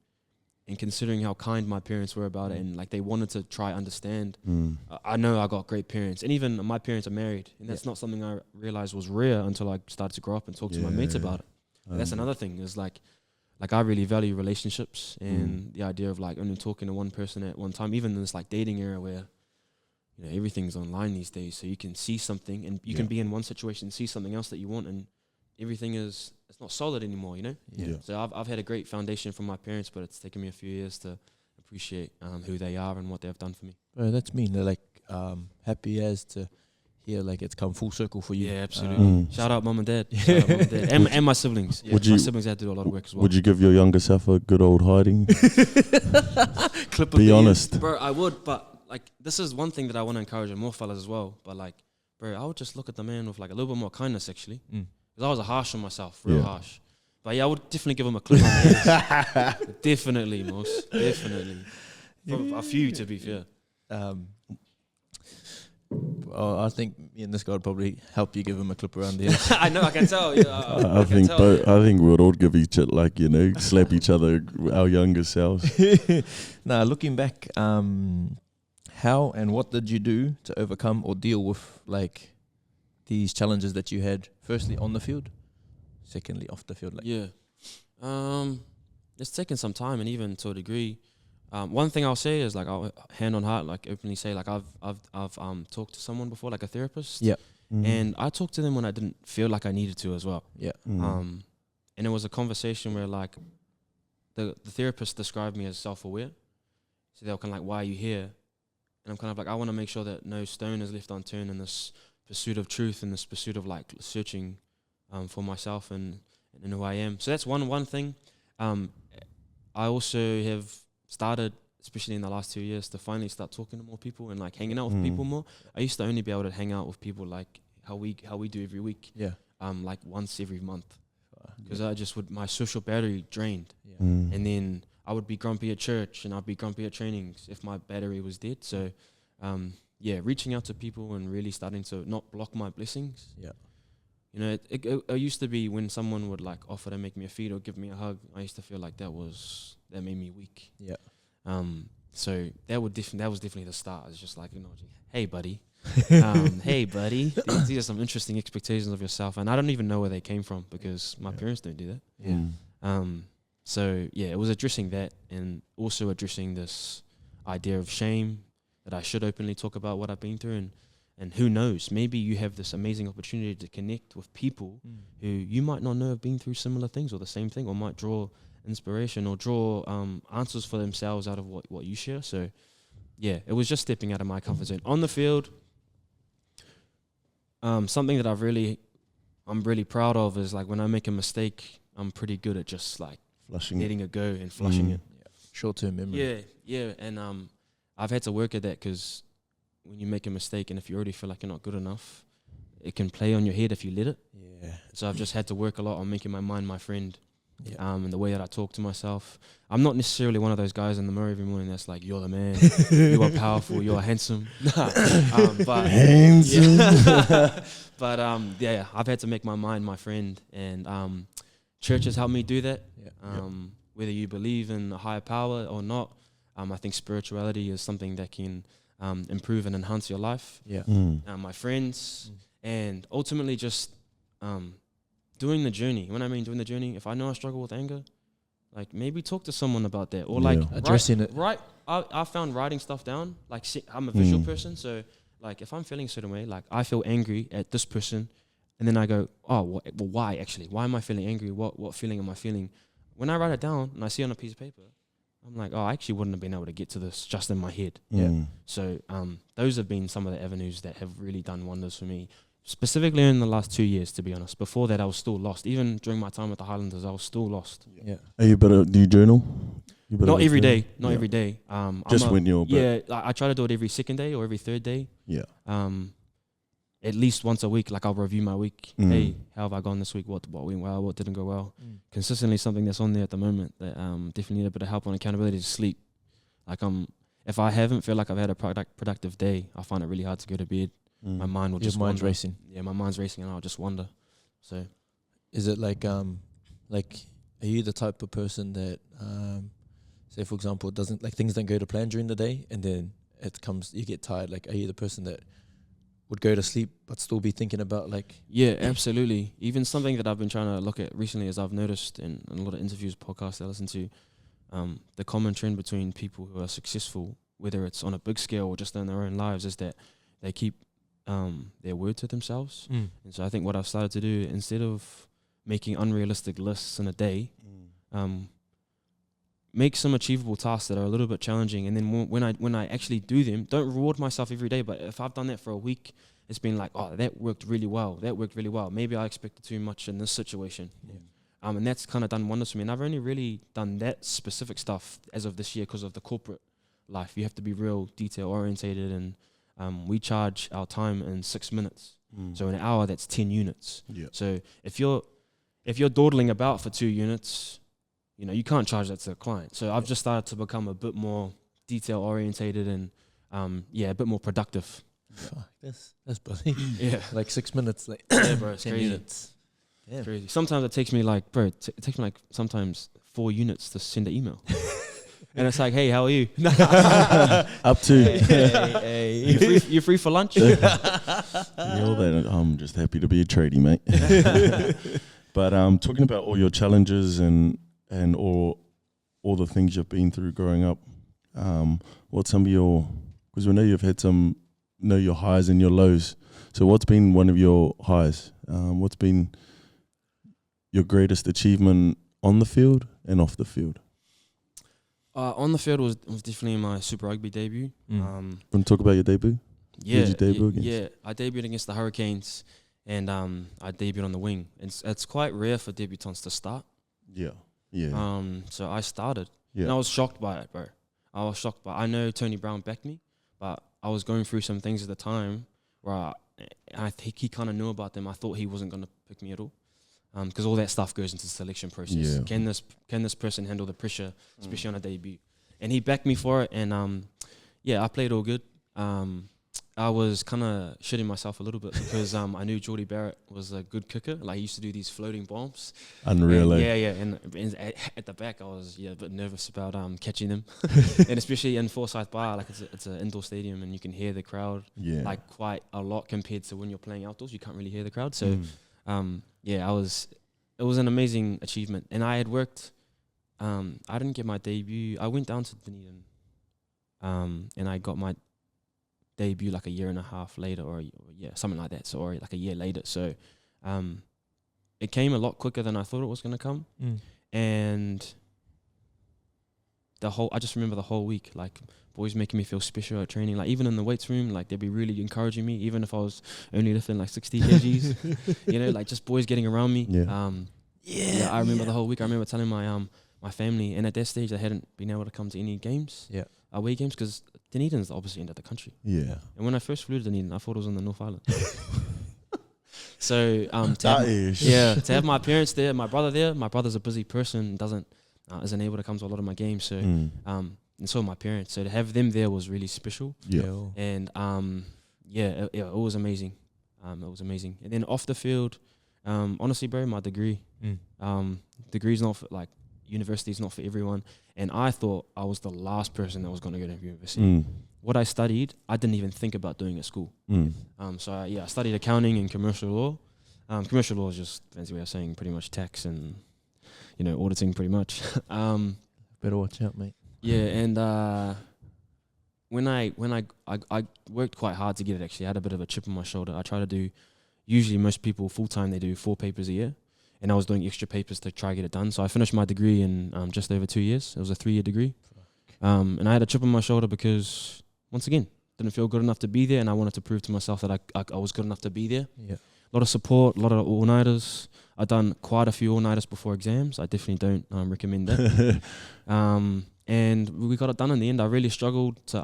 and considering how kind my parents were about it, and like they wanted to try understand. I know I got great parents, and even my parents are married, and that's not something I realized was rare until I started to grow up and talk to my mates about it. That's another thing, is like I really value relationships and the idea of like only talking to one person at one time, even in this like dating era where everything's online these days, so you can see something and you can be in one situation, see something else that you want, and everything it's not solid anymore, So I've had a great foundation from my parents, but it's taken me a few years to appreciate who they are and what they've done for me. That's mean. They're like happy as to hear like it's come full circle for you. Yeah, absolutely. Shout out mom and dad. Shout out mom and dad. And my siblings. My siblings had to do a lot of work as well. Would you give your younger self a good old hiding? Clip of Be honest. Bro, I would, but like this is one thing that I want to encourage more fellas as well. But like, bro, I would just look at the man with like a little bit more kindness actually. Because I was harsh on myself, real harsh. But I would definitely give him a clip on the ears. Definitely, most definitely. From a few, to be fair. I think me and this guy would probably help you give him a clip around the ears. I know, I can tell. Yeah, I think we would all give each other, like, slap each other, our younger selves. Now, looking back, how and what did you do to overcome or deal with like these challenges that you had, firstly on the field, secondly off the field? It's taken some time, and even to a degree. One thing I'll say is like, I'll hand on heart, like openly say, like I've talked to someone before, like a therapist. Yeah. And I talked to them when I didn't feel like I needed to as well. Yeah. And it was a conversation where like the therapist described me as self-aware. So they were kind of like, why are you here? And I'm kind of like, I want to make sure that no stone is left unturned in this pursuit of truth and this pursuit of like searching for myself and who I am. So that's one thing. I also have started, especially in the last 2 years, to finally start talking to more people and like hanging out with people more. I used to only be able to hang out with people like how we do every week. Yeah. Like once every month. Because I just my social battery drained. Yeah. And then I would be grumpy at church and I'd be grumpy at trainings if my battery was dead. So reaching out to people and really starting to not block my blessings. Yeah. It used to be when someone would like offer to make me a feed or give me a hug, I used to feel like that made me weak. Yeah. So that was definitely the start. It's just like acknowledging, hey buddy, hey buddy. These are some interesting expectations of yourself, and I don't even know where they came from because my parents don't do that. Yeah. So it was addressing that, and also addressing this idea of shame that I should openly talk about what I've been through, and who knows, maybe you have this amazing opportunity to connect with people who you might not know have been through similar things or the same thing, or might draw inspiration or draw answers for themselves out of what you share. So it was just stepping out of my comfort zone. On the field, something that I'm really proud of is like when I make a mistake, I'm pretty good at just like letting it go and flushing it. Yeah. Short-term memory. Yeah. And I've had to work at that, because when you make a mistake and if you already feel like you're not good enough, it can play on your head if you let it. Yeah. So I've just had to work a lot on making my mind my friend And the way that I talk to myself. I'm not necessarily one of those guys in the mirror every morning that's like, you're the man, you are powerful, you are handsome. But Handsome. yeah. But I've had to make my mind my friend, and church has helped me do that. Whether you believe in a higher power or not, I think spirituality is something that can improve and enhance your life. My friends, and ultimately just doing the journey. When I mean doing the journey, if I know I struggle with anger, like maybe talk to someone about that, or like addressing it. Right. I found writing stuff down. Like I'm a visual person, so like if I'm feeling a certain way, like I feel angry at this person, and then I go, oh, well, why actually? Why am I feeling angry? What feeling am I feeling? When I write it down and I see it on a piece of paper, I'm like, oh, I actually wouldn't have been able to get to this just in my head. So those have been some of the avenues that have really done wonders for me. Specifically in the last 2 years, to be honest. Before that, I was still lost. Even during my time at the Highlanders, I was still lost. Are you better? Do you journal? Not every day. Not every day. Just when you're... I try to do it every second day or every third day. At least once a week. Like I'll review my week. Hey, how have I gone this week? What went well? What didn't go well? Consistently something that's on there at the moment that definitely need a bit of help on accountability is sleep. Like if I haven't feel like I've had a productive day, I find it really hard to go to bed. My mind will just wander. Racing. Yeah, my mind's racing and I'll just wander. So, is it like are you the type of person that say for example doesn't like things don't go to plan during the day and then you get tired? Like, are you the person that would go to sleep but still be thinking about like? Yeah, absolutely. Even something that I've been trying to look at recently is I've noticed in a lot of interviews, podcasts I listen to, the common trend between people who are successful, whether it's on a big scale or just in their own lives, is that they keep their word to themselves. And so I think what I've started to do, instead of making unrealistic lists in a day, make some achievable tasks that are a little bit challenging, and then when I actually do them, don't reward myself every day, but if I've done that for a week, it's been like, oh, that worked really well, maybe I expected too much in this situation. And that's kind of done wonders for me, and I've only really done that specific stuff as of this year because of the corporate life. You have to be real detail orientated, and we charge our time in 6 minutes. So an hour, that's 10 units. So if you're dawdling about for 2 units, you can't charge that to the client. So I've just started to become a bit more detail orientated and a bit more productive. That's brilliant. Like 6 minutes, like bro, it's 10 crazy. units. It's crazy. Sometimes it takes me like, it takes me like sometimes 4 units to send an email. And it's like, hey, how are you? Up to. Hey. You free for lunch? I'm just happy to be a tradie, mate. But talking about all your challenges and all the things you've been through growing up, what's some of your, because we know you've had your highs and your lows. So what's been one of your highs? What's been your greatest achievement on the field and off the field? On the field was definitely my Super Rugby debut. Want to talk about your debut? Yeah, Who did you debut against? Yeah, I debuted against the Hurricanes, and I debuted on the wing. It's quite rare for debutants to start. Yeah. So I started, and I was shocked by it, bro. I know Tony Brown backed me, but I was going through some things at the time where I think he kind of knew about them. I thought he wasn't going to pick me at all. Because all that stuff goes into the selection process. Can this person handle the pressure, especially on a debut? And he backed me for it, and I played all good. I was kind of shitting myself a little bit because I knew Geordie Barrett was a good kicker. Like, he used to do these floating bombs. Unreal. And at the back, I was a bit nervous about catching them. And especially in Forsyth Bar, like it's an indoor stadium, and you can hear the crowd like quite a lot compared to when you're playing outdoors. You can't really hear the crowd. So it was an amazing achievement. And I had worked, I didn't get my debut. I went down to Dunedin, and I got my debut like a year and a half later, or something like that. So, or like a year later. So, it came a lot quicker than I thought it was going to come. And I just remember the whole week, like, boys making me feel special at training. Like, even in the weights room, like, they'd be really encouraging me, even if I was only lifting like 60 kgs, like, just boys getting around me. I remember the whole week. I remember telling my family, and at that stage, I hadn't been able to come to any games, away games, because Dunedin's the opposite end of the country. And when I first flew to Dunedin, I thought it was on the North Island. So to have my parents there, my brother there. My brother's a busy person, isn't able to come to a lot of my games. So and so my parents. So to have them there was really special. Yeah. And it was amazing. It was amazing. And then off the field, honestly, bro, my degree. Degree's not for, like, university's not for everyone. And I thought I was the last person that was going to go to university. What I studied, I didn't even think about doing at school. So I studied accounting and commercial law. Commercial law is just fancy way of saying pretty much tax and, auditing pretty much. Better watch out, mate. Yeah, and when I worked quite hard to get it. Actually, I had a bit of a chip on my shoulder. I try to do. Usually, most people full time they do 4 papers a year, and I was doing extra papers to try to get it done. So I finished my degree in just over 2 years. It was a 3-year degree, and I had a chip on my shoulder because once again didn't feel good enough to be there, and I wanted to prove to myself that I was good enough to be there. Yeah, a lot of support, a lot of all-nighters. I've done quite a few all-nighters before exams. I definitely don't recommend that. And we got it done in the end. I really struggled to.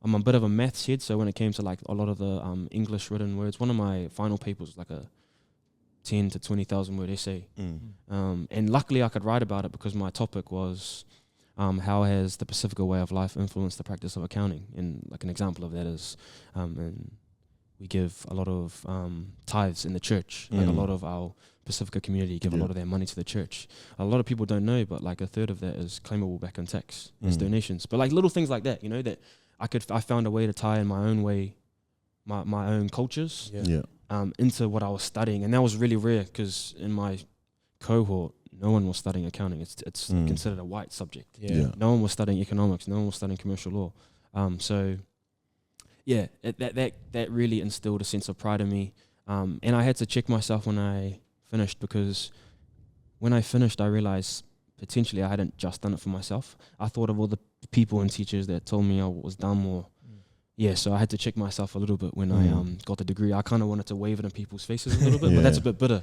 I'm a bit of a maths head, so when it came to like a lot of the English written words, one of my final papers was like a 10 to 20,000 word essay. And luckily I could write about it because my topic was how has the Pacifica way of life influenced the practice of accounting. And like an example of that is and we give a lot of tithes in the church. Like a lot of our Pacifica community give a lot of their money to the church. A lot of people don't know, but like a third of that is claimable back on tax as donations. But like little things like that, that I found a way to tie in my own way, my own cultures into what I was studying. And that was really rare because in my cohort, no one was studying accounting. It's considered a white subject. No one was studying economics. No one was studying commercial law. So yeah, that really instilled a sense of pride in me. And I had to check myself when I finished, because when I finished, I realized potentially I hadn't just done it for myself. I thought of all the people and teachers that told me I was dumb or so I had to check myself a little bit when I got the degree. I kind of wanted to wave it in people's faces a little bit, but that's a bit bitter.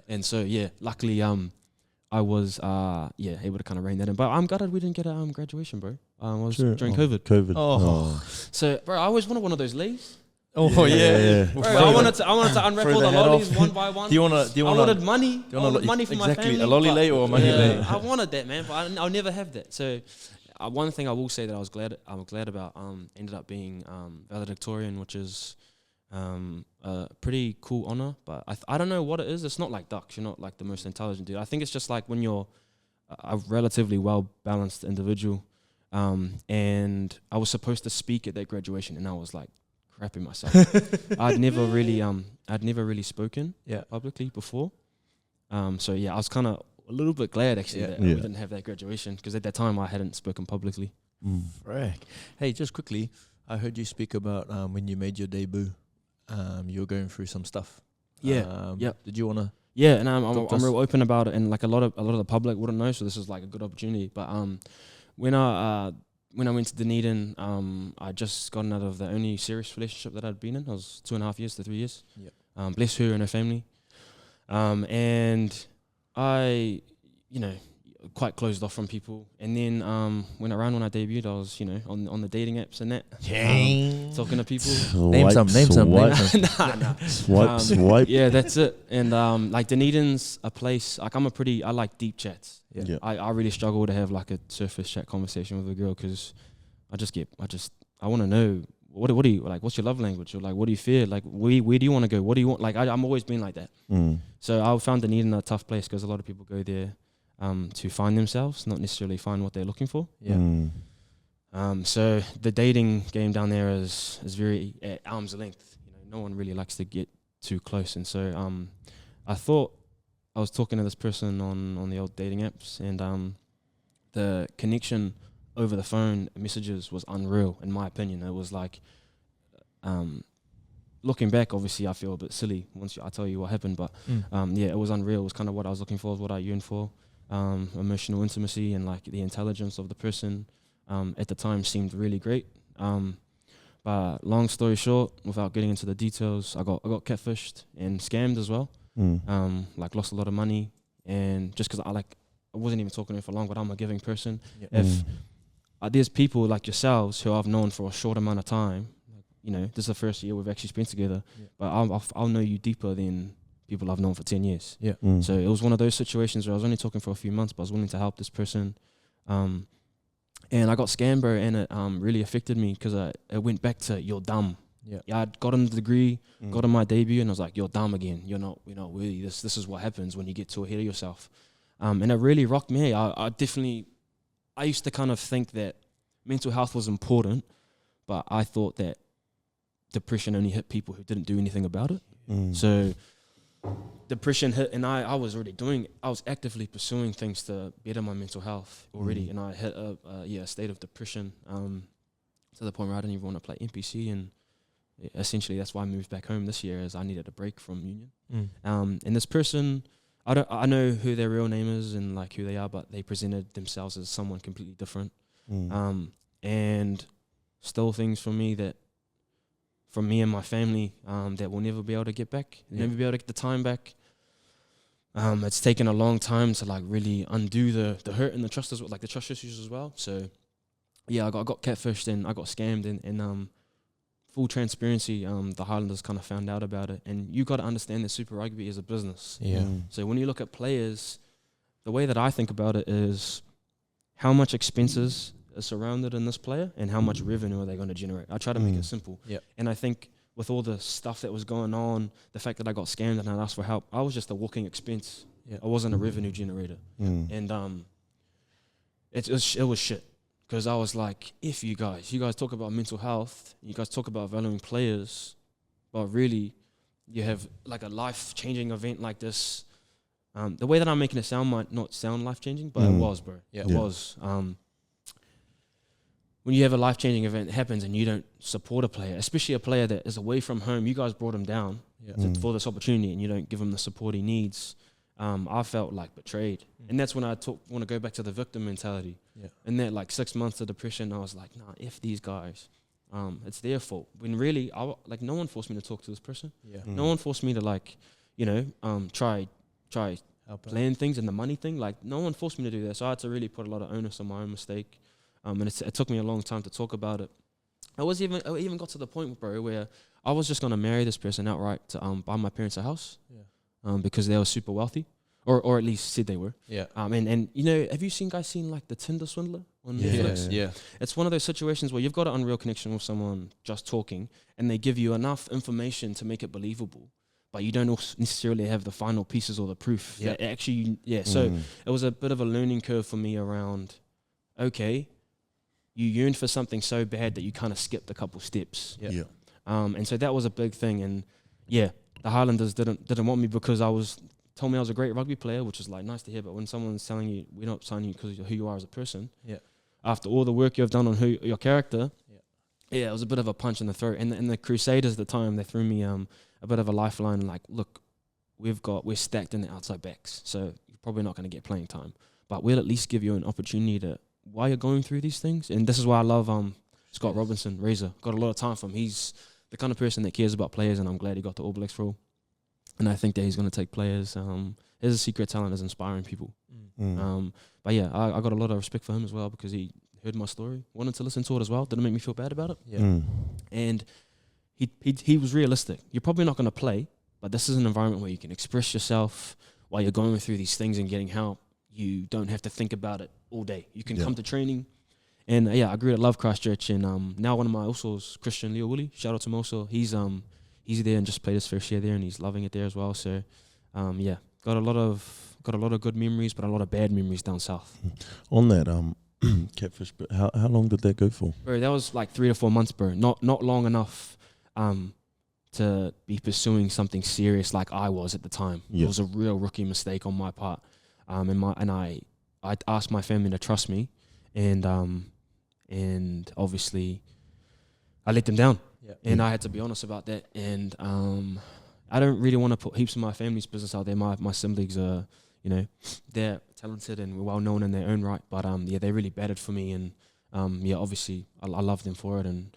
And so luckily I was able to kind of rein that in. But I'm gutted we didn't get a graduation, bro. It was during COVID. Oh. So bro, I always wanted one of those leis. Oh yeah. Bro, I wanted to unwrap all the lollies one by one. Do you wanna? I wanted money. I wanted money for my family. A lolly lay or a money lay? I wanted that, man, but I'll never have that. So one thing I will say that I'm glad about ended up being valedictorian, which is a pretty cool honor. But I don't know what it is. It's not like ducks. You're not like the most intelligent dude. I think it's just like when you're a relatively well balanced individual. And I was supposed to speak at that graduation, and I was like crapping myself. I'd never really spoken publicly before. So I was kind of a little bit glad actually that we didn't have that graduation, because at that time I hadn't spoken publicly. Frack. Hey, just quickly, I heard you speak about when you made your debut. You were going through some stuff. Did you wanna? Yeah, and I'm real open about it, and like a lot of the public wouldn't know, so this is like a good opportunity. But when I went to Dunedin, I just gotten out of the only serious relationship that I'd been in. I was 2.5 years to 3 years. Bless her and her family. And I, quite closed off from people. And then when I debuted, I was, on the dating apps and that. Talking to people. Name some. Nah. Swipe. Yeah, that's it. And like Dunedin's a place, like I like deep chats. I really struggle to have like a surface chat conversation with a girl, because I want to know what do you like, what's your love language, or like what do you feel, like where do you want to go, what do you want, like I'm always been like that. So I found Dunedin a tough place, because a lot of people go there to find themselves, not necessarily find what they're looking for. So the dating game down there is very at arm's length. No one really likes to get too close, and so I thought I was talking to this person on the old dating apps, and the connection over the phone messages was unreal, in my opinion. It was like, looking back, obviously I feel a bit silly once I tell you what happened, but it was unreal. It was kind of what I was looking for, what I yearned for. Emotional intimacy and like the intelligence of the person at the time seemed really great. But long story short, without getting into the details, I got catfished and scammed as well. Like lost a lot of money, and just because I wasn't even talking to her for long, but I'm a giving person. If there's people like yourselves who I've known for a short amount of time, this is the first year we've actually spent together, but I'll know you deeper than people I've known for 10 years. Yeah. So it was one of those situations where I was only talking for a few months, but I was willing to help this person. And I got scammed, bro, and it really affected me because it went back to, you're dumb. Yeah, I'd gotten the degree, got on my debut, and I was like, you're dumb again. You're not worthy. This is what happens when you get too ahead of yourself. And it really rocked me. I used to kind of think that mental health was important, but I thought that depression only hit people who didn't do anything about it. So depression hit, and I was actively pursuing things to better my mental health already, and I hit a state of depression to the point where I didn't even want to play NPC, and essentially that's why I moved back home this year, as I needed a break from union. And this person, I know who their real name is and like who they are, but they presented themselves as someone completely different. And stole things from me and my family that we'll never be able to get back, never be able to get the time back. It's taken a long time to like really undo the hurt and the trust as well, like the trust issues as well. So yeah, I got catfished and I got scammed, and full transparency, the Highlanders kind of found out about it. And you got to understand that Super Rugby is a business. So when you look at players, the way that I think about it is how much expenses are surrounded in this player and how much revenue are they going to generate. I try to make it simple. And I think with all the stuff that was going on, the fact that I got scammed and I asked for help, I was just a walking expense. I wasn't a revenue generator. And it was shit. Because I was like, if you guys talk about mental health, you guys talk about valuing players, but really you have like a life-changing event like this. The way that I'm making it sound might not sound life-changing, but it was, bro. It was. When you have a life-changing event that happens and you don't support a player, especially a player that is away from home, you guys brought him down for this opportunity and you don't give him the support he needs, I felt like betrayed. And that's when I want to go back to the victim mentality. In that like 6 months of depression, I was like, nah, F these guys. It's their fault. When really, no one forced me to talk to this person. No one forced me to try plan things and the money thing. Like no one forced me to do that. So I had to really put a lot of onus on my own mistake. And it took me a long time to talk about it. I even got to the point, bro, where I was just going to marry this person outright to buy my parents a house because they were super wealthy, or at least said they were. And have you seen like the Tinder swindler on Netflix? It's one of those situations where you've got an unreal connection with someone just talking, and they give you enough information to make it believable, but you don't necessarily have the final pieces or the proof. So it was a bit of a learning curve for me around, okay, you yearned for something so bad that you kind of skipped a couple steps. And so that was a big thing. And the Highlanders didn't want me because told me I was a great rugby player, which is like nice to hear. But when someone's telling you, we're not signing you because of who you are as a person, after all the work you've done on your character, it was a bit of a punch in the throat. And the Crusaders at the time, they threw me a bit of a lifeline, like, look, we're stacked in the outside backs, so you're probably not going to get playing time, but we'll at least give you an opportunity to, while you're going through these things. And this is why I love Scott Robinson, Razor. Got a lot of time for him. He's the kind of person that cares about players, and I'm glad he got the All Blacks role. And I think that he's going to take players. His secret talent is inspiring people. But yeah, I got a lot of respect for him as well because he heard my story, wanted to listen to it as well. Didn't make me feel bad about it. And he was realistic. You're probably not going to play, but this is an environment where you can express yourself while you're going through these things and getting help. You don't have to think about it all day. You can come to training. And I grew to love Christchurch. And now one of my usos, Christian Leo Woolley, shout out to Moso. He's there and just played his first year there, and he's loving it there as well. So got a lot of good memories, but a lot of bad memories down south. On that catfish, but how long did that go for? Bro, that was like 3 to 4 months, bro. Not long enough to be pursuing something serious like I was at the time. It was a real rookie mistake on my part. And I asked my family to trust me, and obviously I let them down. And I had to be honest about that. And I don't really want to put heaps of my family's business out there. My siblings are, they're talented and well known in their own right. But they really batted for me, and obviously I love them for it, and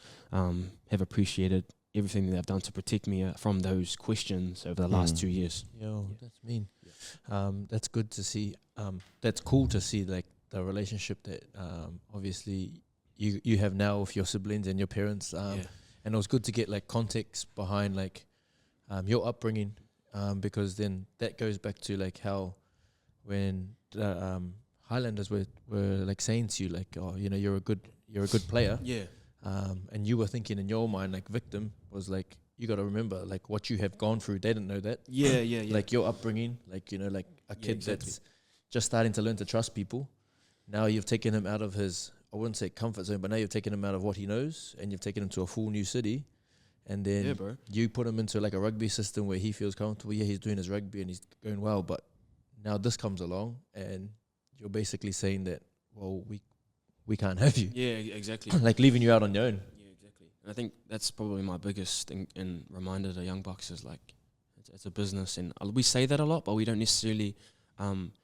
have appreciated everything that they've done to protect me from those questions over the last 2 years. That's mean. That's good to see. That's cool to see, like the relationship that obviously you have now with your siblings and your parents. And it was good to get like context behind like your upbringing, because then that goes back to like how when the Highlanders were like saying to you like, oh, you know, you're a good player. Yeah. And you were thinking in your mind like victim was like, you got to remember like what you have gone through. They didn't know that. Yeah. Like your upbringing, like, you know, like a kid exactly. that's just starting to learn to trust people. Now you've taken him out of his, I wouldn't say comfort zone, but now you've taken him out of what he knows and you've taken him to a full new city. And then you put him into like a rugby system where he feels comfortable. Yeah, he's doing his rugby and he's going well. But now this comes along and you're basically saying that, well, we can't have you. Yeah, exactly. Like leaving you out on your own. Yeah, exactly. And I think that's probably my biggest thing and reminder to young bucks is like, it's a business. And we say that a lot, but we don't necessarily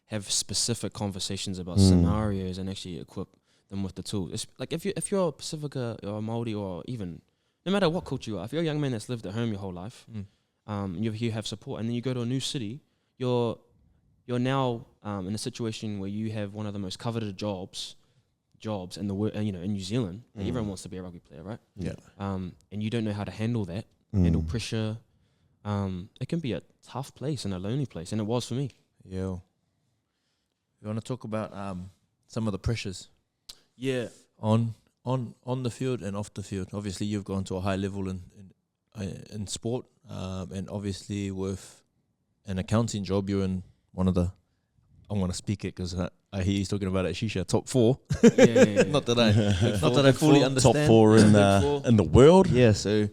have specific conversations about scenarios and actually equip them with the tools. It's like if you're a Pacifica or a Māori or even, no matter what culture you are, if you're a young man that's lived at home your whole life, you have support, and then you go to a new city, you're now in a situation where you have one of the most coveted jobs in the in New Zealand. Like everyone wants to be a rugby player, right? Yeah. And you don't know how to handle that, handle pressure. It can be a tough place and a lonely place, and it was for me. Yeah. You want to talk about some of the pressures? Yeah. On the field and off the field. Obviously, you've gone to a high level in sport, and obviously with an accounting job, you're in one of the. I want to speak it because I hear he's talking about it. Shisha top 4. Yeah. Not that I fully understand. Top 4 in the world. Yeah. So,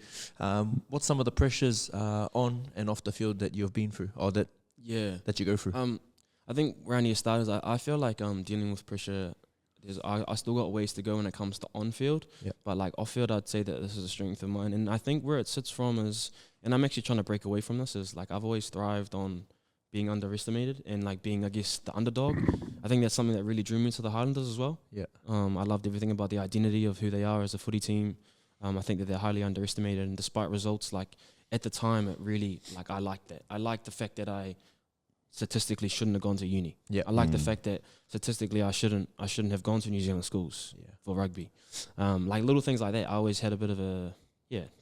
what's some of the pressures on and off the field that you've been through, or that you go through? I think around your starters, I feel like dealing with pressure. I still got ways to go when it comes to on field, but like off field, I'd say that this is a strength of mine. And I think where it sits from is, and I'm actually trying to break away from this, is like I've always thrived on being underestimated and like being, I guess, the underdog. I think that's something that really drew me to the Highlanders as well. Yeah. I loved everything about the identity of who they are as a footy team. I think that they're highly underestimated, and despite results, like at the time, it really, like I liked that. I liked the fact that I statistically shouldn't have gone to uni. Yeah. I like the fact that statistically I shouldn't have gone to New Zealand schools for rugby. Like little things like that. I always had a bit of a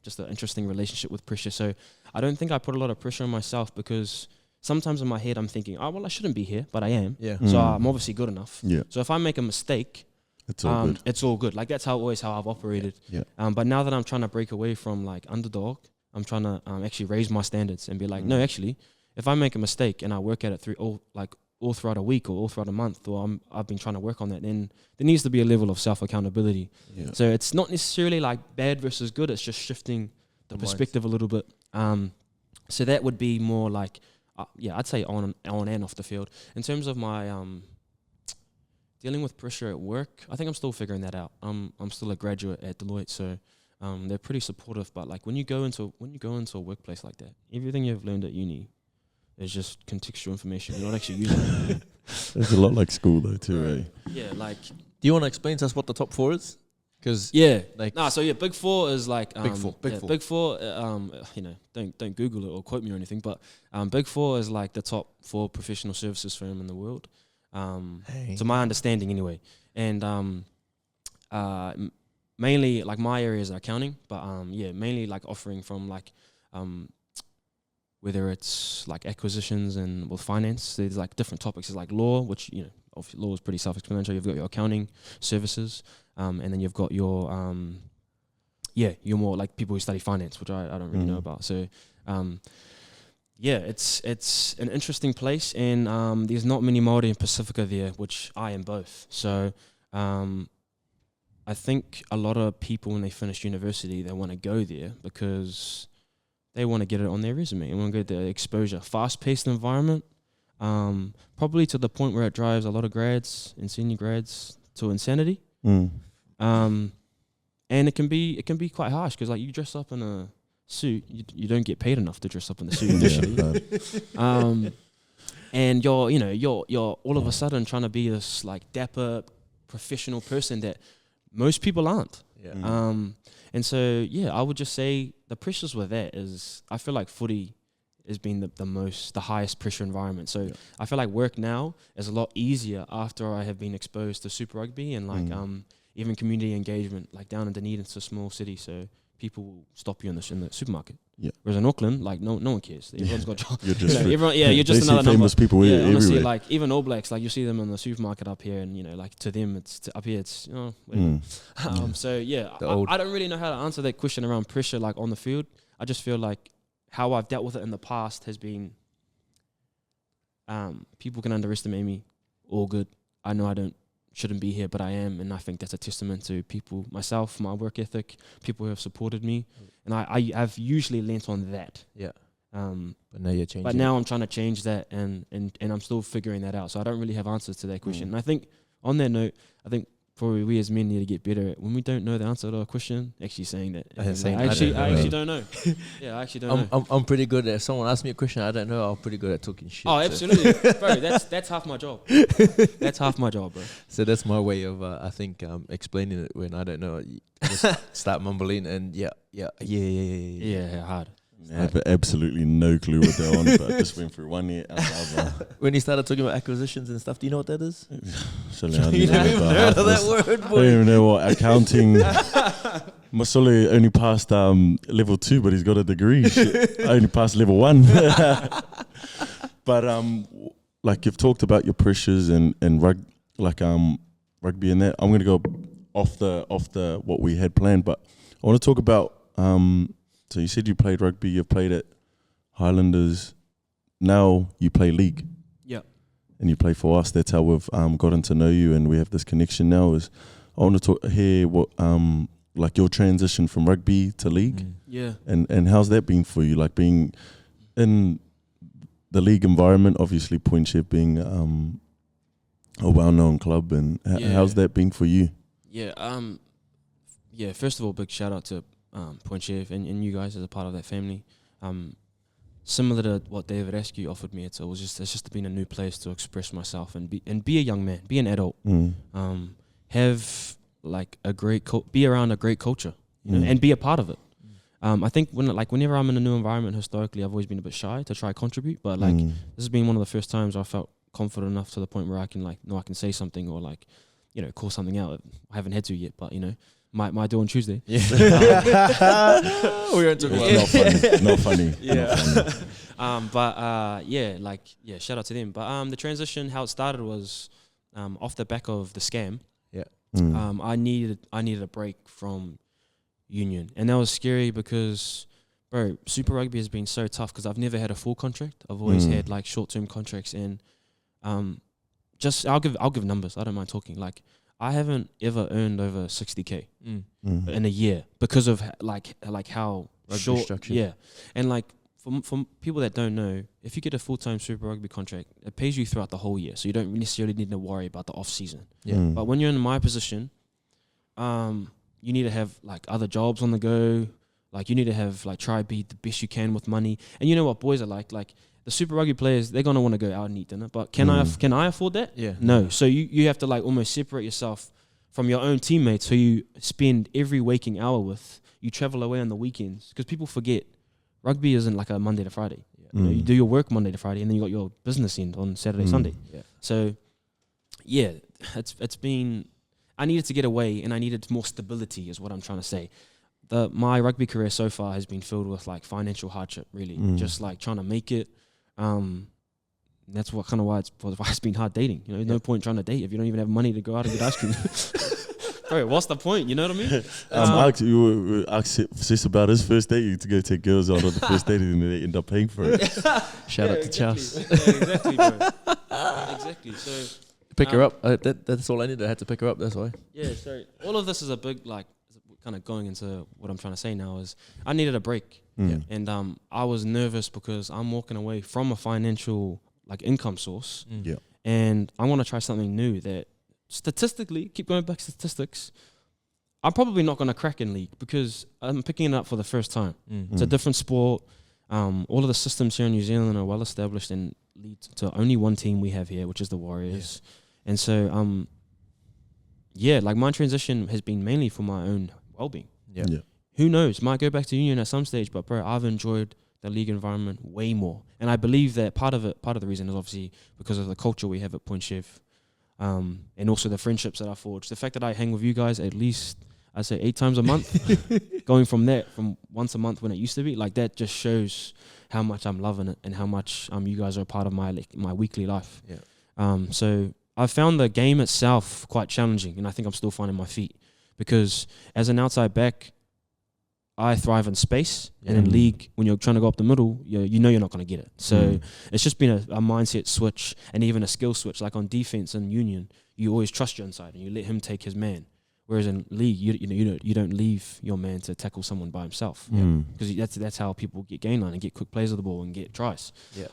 just an interesting relationship with pressure. So I don't think I put a lot of pressure on myself, because sometimes in my head I'm thinking, oh well, I shouldn't be here, but I am. Yeah. So I'm obviously good enough. Yeah. So if I make a mistake, it's all good. It's all good. Like that's how I've operated. Yeah. But now that I'm trying to break away from like underdog, I'm trying to actually raise my standards and be like, no, actually, if I make a mistake and I work at it through all throughout a week or all throughout a month, or I've been trying to work on that, then there needs to be a level of self-accountability. Yeah. So it's not necessarily like bad versus good, it's just shifting the perspective a little bit. So that would be more like, I'd say on and off the field. In terms of my dealing with pressure at work, I think I'm still figuring that out. I'm still a graduate at Deloitte, so they're pretty supportive. But like when you go into a workplace like that, everything you've learned at uni is just contextual information. You're not actually using it. It's a lot like school though too, right? Yeah, like. Do you want to explain to us what the top 4 is? Because Big 4 is like Big 4. Don't Google it or quote me or anything, but Big 4 is like the top 4 professional services firm in the world. To my understanding, anyway, and mainly like my area is accounting, but mainly like offering from like whether it's like acquisitions and with finance. There's like different topics. There's like law, which obviously law is pretty self-explanatory. You've got your accounting services. And then you've got your you're more like people who study finance, which I don't really know about. So it's an interesting place, and there's not many Māori in Pacifica there, which I am both. So I think a lot of people when they finish university, they want to go there because they want to get it on their resume and want to get the exposure. Fast-paced environment, probably to the point where it drives a lot of grads and senior grads to insanity. And it can be quite harsh because like you dress up in a suit, you don't get paid enough to dress up in the suit initially. And you're all of a sudden trying to be this like dapper professional person that most people aren't. Yeah. And so I would just say the pressures with that is I feel like footy has been the highest pressure environment. So I feel like work now is a lot easier after I have been exposed to Super Rugby and like even community engagement, like down in Dunedin, it's a small city, so people will stop you in the supermarket. Yeah. Whereas in Auckland, like no one cares. Everyone's got jobs. You're just You're just they another see famous number. people Yeah, honestly, everywhere. like even All Blacks, like you see them in the supermarket up here, and like to them, it's up here, it's whatever. So I don't really know how to answer that question around pressure, like on the field. I just feel like how I've dealt with it in the past has been, people can underestimate me, all good. I know shouldn't be here, but I am, and I think that's a testament to people, myself, my work ethic, people who have supported me, and I've usually lent on that. Yeah. But now you're changing. But now I'm trying to change that, and I'm still figuring that out. So I don't really have answers to that question. And I think on that note, I think probably we as men need to get better at when we don't know the answer to a question, actually saying that. I actually don't know. Yeah, I actually don't know. I'm pretty good at, if someone asks me a question I don't know, I'm pretty good at talking shit. Oh, absolutely. Bro, that's half my job. That's half my job, bro. So that's my way of, I think, explaining it when I don't know. Just start mumbling and yeah, hard. I have absolutely no clue what they're on, but I just went through one year. When he started talking about acquisitions and stuff, do you know what that is? You never even heard of that word, I boy. don't even know what accounting. Masole only passed level 2, but he's got a degree. Shit. I only passed level 1. But like you've talked about your pressures and rugby and that. I'm gonna go off the what we had planned, but I want to talk about. So you said you played rugby, you've played at Highlanders, now you play league. Yeah. And you play for us. That's how we've gotten to know you, and we have this connection now. Is I want to hear what like your transition from rugby to league. Yeah. And how's that been for you? Like being in the league environment, obviously Point Chef being a well-known club, and how's that been for you? Yeah, first of all, big shout out to Point Chef and you guys as a part of that family. Similar to what David Askew offered me, it's just been a new place to express myself and be a young man, be an adult, have like be around a great culture, you know, and be a part of it. I think whenever I'm in a new environment, historically, I've always been a bit shy to try contribute, but like this has been one of the first times I felt confident enough to the point where I can I can say something or call something out. I haven't had to yet, but might do on Tuesday. Yeah. We won't talk about it. Not funny. Yeah. Not funny. Shout out to them. But the transition, how it started was off the back of the scam. Yeah. I needed a break from union, and that was scary because, bro, Super Rugby has been so tough because I've never had a full contract. I've always had like short-term contracts, and I'll give numbers. I don't mind talking. Like, I haven't ever earned over 60K in a year because of how rugby short. structure. Yeah, and like for people that don't know, if you get a full-time Super Rugby contract, it pays you throughout the whole year, so you don't necessarily need to worry about the off season. Yeah. But when you're in my position, you need to have like other jobs on the go. Like you need to have try be the best you can with money. And you know what boys are like the Super Rugby players, they're gonna want to go out and eat dinner. But can I afford that? Yeah. No. So you have to almost separate yourself from your own teammates who you spend every waking hour with. You travel away on the weekends because people forget rugby isn't like a Monday to Friday. Yeah. You know, you do your work Monday to Friday, and then you got your business end on Saturday, Sunday. Yeah. So yeah, it's been. I needed to get away, and I needed more stability, is what I'm trying to say. My rugby career so far has been filled with financial hardship, really, just trying to make it. That's what why it's been hard dating. You know, no point trying to date if you don't even have money to go out and get ice cream. Bro, what's the point? You know what I mean? You asked Sis about his first date to go take girls out on the first date, and they end up paying for it. Shout out to Charles. Yeah, exactly, bro. Exactly. So pick her up. That's all I needed. I had to pick her up. That's why. Yeah. So all of this is a big kind of going into what I'm trying to say now is I needed a break. And I was nervous because I'm walking away from a financial income source. Yeah. And I want to try something new that statistically, keep going back to statistics, I'm probably not going to crack in league because I'm picking it up for the first time. It's a different sport. All of the systems here in New Zealand are well established and lead to only one team we have here, which is the Warriors. Yeah. And so, my transition has been mainly for my own well-being. Yeah. Who knows? Might go back to union at some stage, but bro, I've enjoyed the league environment way more. And I believe that part of the reason is obviously because of the culture we have at Point Chef. and also the friendships that I forged. The fact that I hang with you guys at least, I'd say 8 times a month, going from once a month when it used to be, like that just shows how much I'm loving it and how much you guys are a part of my weekly life. Yeah. So I found the game itself quite challenging, and I think I'm still finding my feet, because as an outside back, I thrive in space, and in league, when you're trying to go up the middle, you know you're not going to get it. So it's just been a mindset switch and even a skill switch. Like on defense and union, you always trust your inside and you let him take his man. Whereas in league, you don't leave your man to tackle someone by himself, because that's how people get gain line and get quick plays of the ball and get tries. Yeah.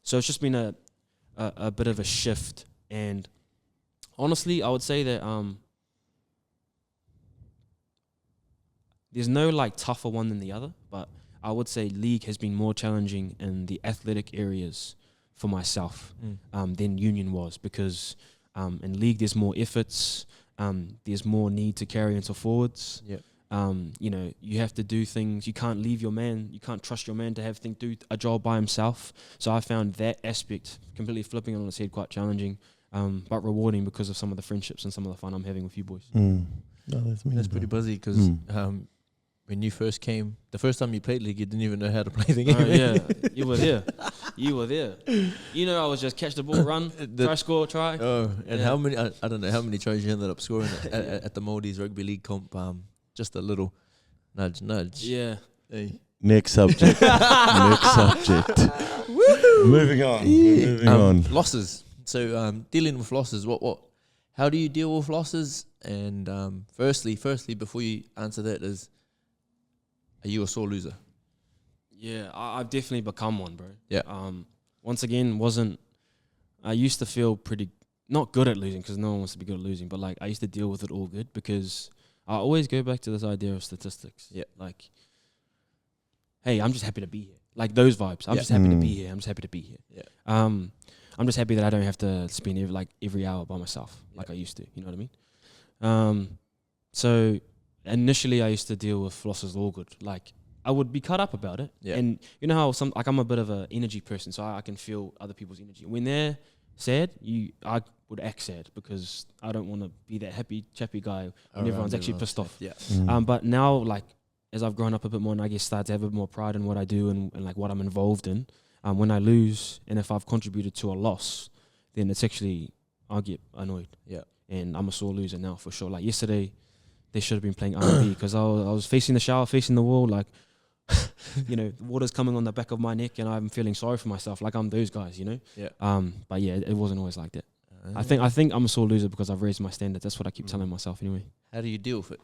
So it's just been a bit of a shift, and honestly, I would say that there's no like tougher one than the other, but I would say league has been more challenging in the athletic areas for myself than union was, because in league there's more efforts, there's more need to carry into forwards. You have to do things. You can't leave your man. You can't trust your man to do a job by himself. So I found that aspect completely flipping on its head quite challenging, but rewarding because of some of the friendships and some of the fun I'm having with you boys. No, that's pretty buzzy, because when you first came, the first time you played league, you didn't even know how to play the game. Yeah, you were there. You were there. I was just catch the ball, run, try, score, try. Oh, and how many? I don't know how many tries you ended up scoring at the Maldives Rugby League comp. Just a little nudge. Yeah. Hey. Next subject. Next subject. Moving on. Losses. So dealing with losses. How do you deal with losses? And firstly, before you answer that, are you a sore loser? Yeah, I've definitely become one, bro. Yeah. Once again, I used to feel pretty not good at losing, because no one wants to be good at losing, but like I used to deal with it all good, because I always go back to this idea of statistics. Yeah. Like, hey, I'm just happy to be here. Like those vibes. I'm just happy to be here. I'm just happy to be here. Yeah. I'm just happy that I don't have to spend every hour by myself like I used to. You know what I mean? So initially I used to deal with losses all good. Like I would be cut up about it. Yeah. And you know how I'm a bit of an energy person, so I can feel other people's energy. When they're sad, I would act sad, because I don't want to be that happy chappy guy when everyone's actually pissed off. Yeah. But now, like, as I've grown up a bit more and I guess start to have a bit more pride in what I do and like what I'm involved in, when I lose and if I've contributed to a loss, then it's actually, I'll get annoyed. Yeah. And I'm a sore loser now for sure. Like yesterday, they should have been playing R&B, because I was facing the shower, facing the wall, like, the water's coming on the back of my neck and I'm feeling sorry for myself, like I'm those guys, Yeah. But yeah, it wasn't always like that. I think I'm a sore loser because I've raised my standards. That's what I keep telling myself anyway. How do you deal with it?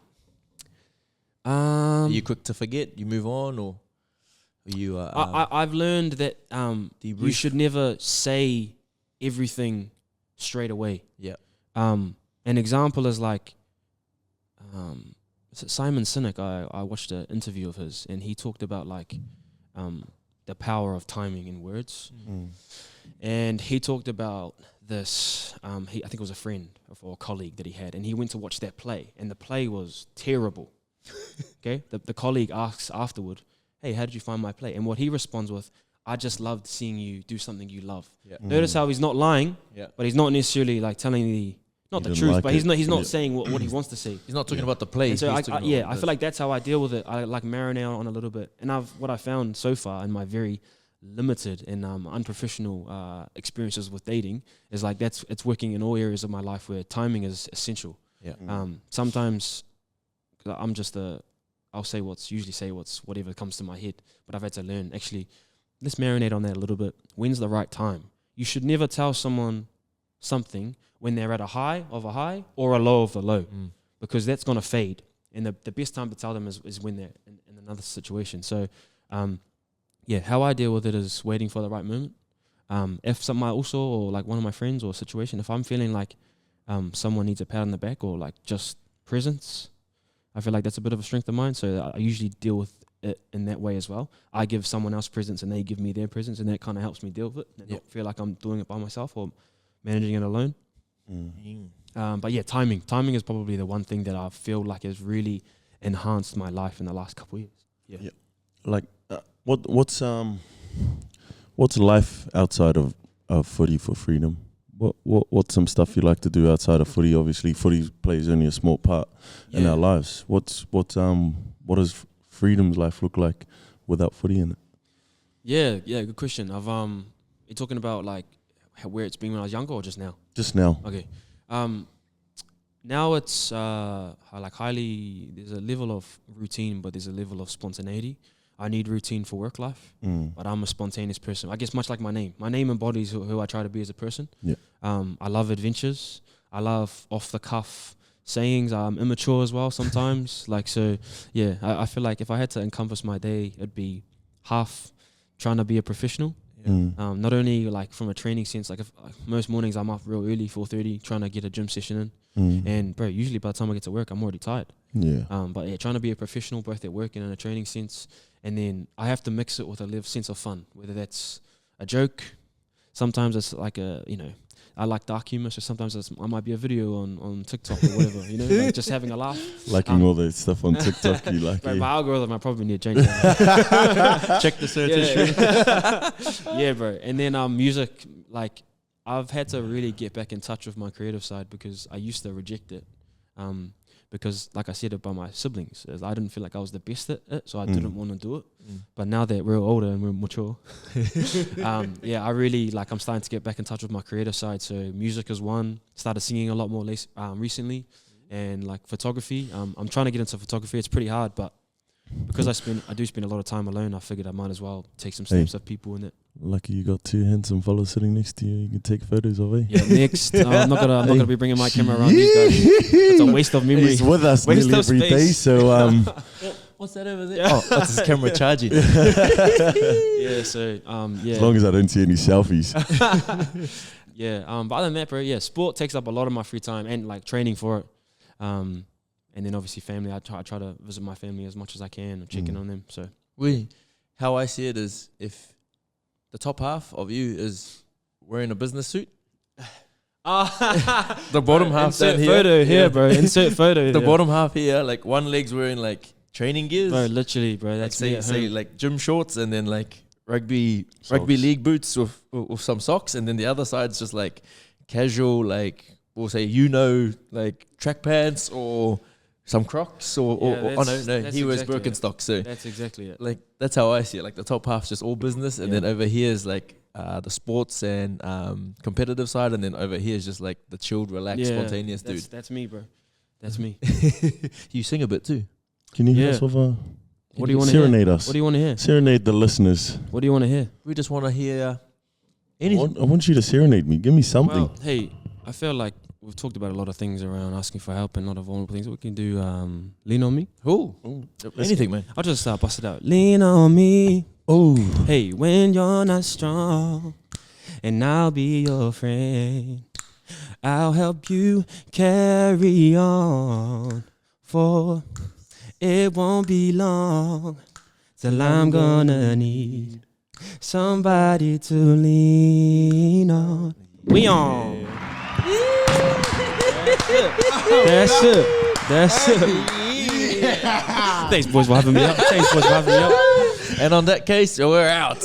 Are you quick to forget? You move on, or are you? I've learned that you should never say everything straight away. Yeah. An example is like, Simon Sinek. I watched an interview of his, and he talked about like the power of timing in words. And he talked about this, I think it was a friend or a colleague that he had, and he went to watch that play, and the play was terrible. Okay, the colleague asks afterward, hey, how did you find my play? And what he responds with, I just loved seeing you do something you love. Yeah. Notice how he's not lying, but he's not necessarily like telling not the truth, like but he's not saying what he wants to say. He's not talking about the play. And so I feel like that's how I deal with it. I like marinate on a little bit. And what I found so far in my very limited and unprofessional experiences with dating is like it's working in all areas of my life where timing is essential. Yeah. Sometimes I'm just I'll say whatever comes to my head, but I've had to learn, actually, let's marinate on that a little bit. When's the right time? You should never tell someone something when they're at a high of a high or a low of the low, because that's going to fade. And the best time to tell them is when they're in another situation. So, how I deal with it is waiting for the right moment. If something also, or like one of my friends or a situation, if I'm feeling like someone needs a pat on the back or like just presence, I feel like that's a bit of a strength of mine. So I usually deal with it in that way as well. I give someone else presence and they give me their presence, and that kind of helps me deal with it. And not feel like I'm doing it by myself or managing it alone. But yeah, timing is probably the one thing that I feel like has really enhanced my life in the last couple of years. Yeah. Like what's life outside of footy for Freedom? what's some stuff you like to do outside of footy? Obviously, footy plays only a small part in our lives. What does Freedom's life look like without footy in it? Yeah, good question. You're talking about like where it's been when I was younger or just now? Just now. Okay. Now it's like highly. There's a level of routine, but there's a level of spontaneity. I need routine for work life, but I'm a spontaneous person. I guess much like my name. My name embodies who I try to be as a person. Yeah. I love adventures. I love off the cuff sayings. I'm immature as well sometimes. I feel like if I had to encompass my day, it'd be half trying to be a professional. Not only like from a training sense, like most mornings I'm up real early, 4:30, trying to get a gym session in. And bro, usually by the time I get to work, I'm already tired. But trying to be a professional both at work and in a training sense. And then I have to mix it with a sense of fun, whether that's a joke. Sometimes it's like I like dark humor, so sometimes I might be a video on TikTok or whatever, like just having a laugh. Liking all that stuff on TikTok, you like bro, it. my algorithm, I probably need to change that. Check the search history. Yeah, bro. And then music, like I've had to really get back in touch with my creative side because I used to reject it. Because like I said about my siblings, I didn't feel like I was the best at it, so I didn't want to do it. But now that we're older and we're mature, I really I'm starting to get back in touch with my creative side. So music is one. Started singing a lot more recently, and like photography. I'm trying to get into photography. It's pretty hard, but because I do spend a lot of time alone, I figured I might as well take some snaps of people in it. Lucky you got two handsome fellas sitting next to you. You can take photos of, Yeah, next. I'm not gonna be bringing my camera around these guys. It's a waste of memory. He's with us Waste nearly of every day, space. so What's that over there? Oh, that's his camera charging. as long as I don't see any selfies. But other than that, bro, sport takes up a lot of my free time and like training for it. And then obviously family. I try to visit my family as much as I can and check in on them. So how I see it is if the top half of you is wearing a business suit. The bottom half insert down photo here, bro. Insert photo. The bottom half here, like one leg's wearing like training gears. Bro, literally, bro. That's say like gym shorts and then like rugby Socks. league boots with some socks, and then the other side's just like casual, like we'll say like track pants or some Crocs or he wears Birkenstocks. So that's exactly it. like that's how I see it. Like the top half's just all business, and then over here is like the sports and competitive side, and then over here is just like the chilled, relaxed, spontaneous dude. That's me, bro. That's me. You sing a bit too. Can you hear us with what do you want to serenade hear? us? What do you want to hear? Serenade the listeners. What do you want to hear? We just want to hear anything. I want you to serenade me. Give me something. Well, hey, I feel like we've talked about a lot of things around asking for help and a lot of vulnerable things. We can do Lean On Me. Anything, man. I'll just bust it out. Lean on me. Oh, Hey, when you're not strong, and I'll be your friend. I'll help you carry on, for it won't be long till I'm gonna need somebody to lean on. We on. That's it. Thanks, boys, for having me up. And on that case, we're out.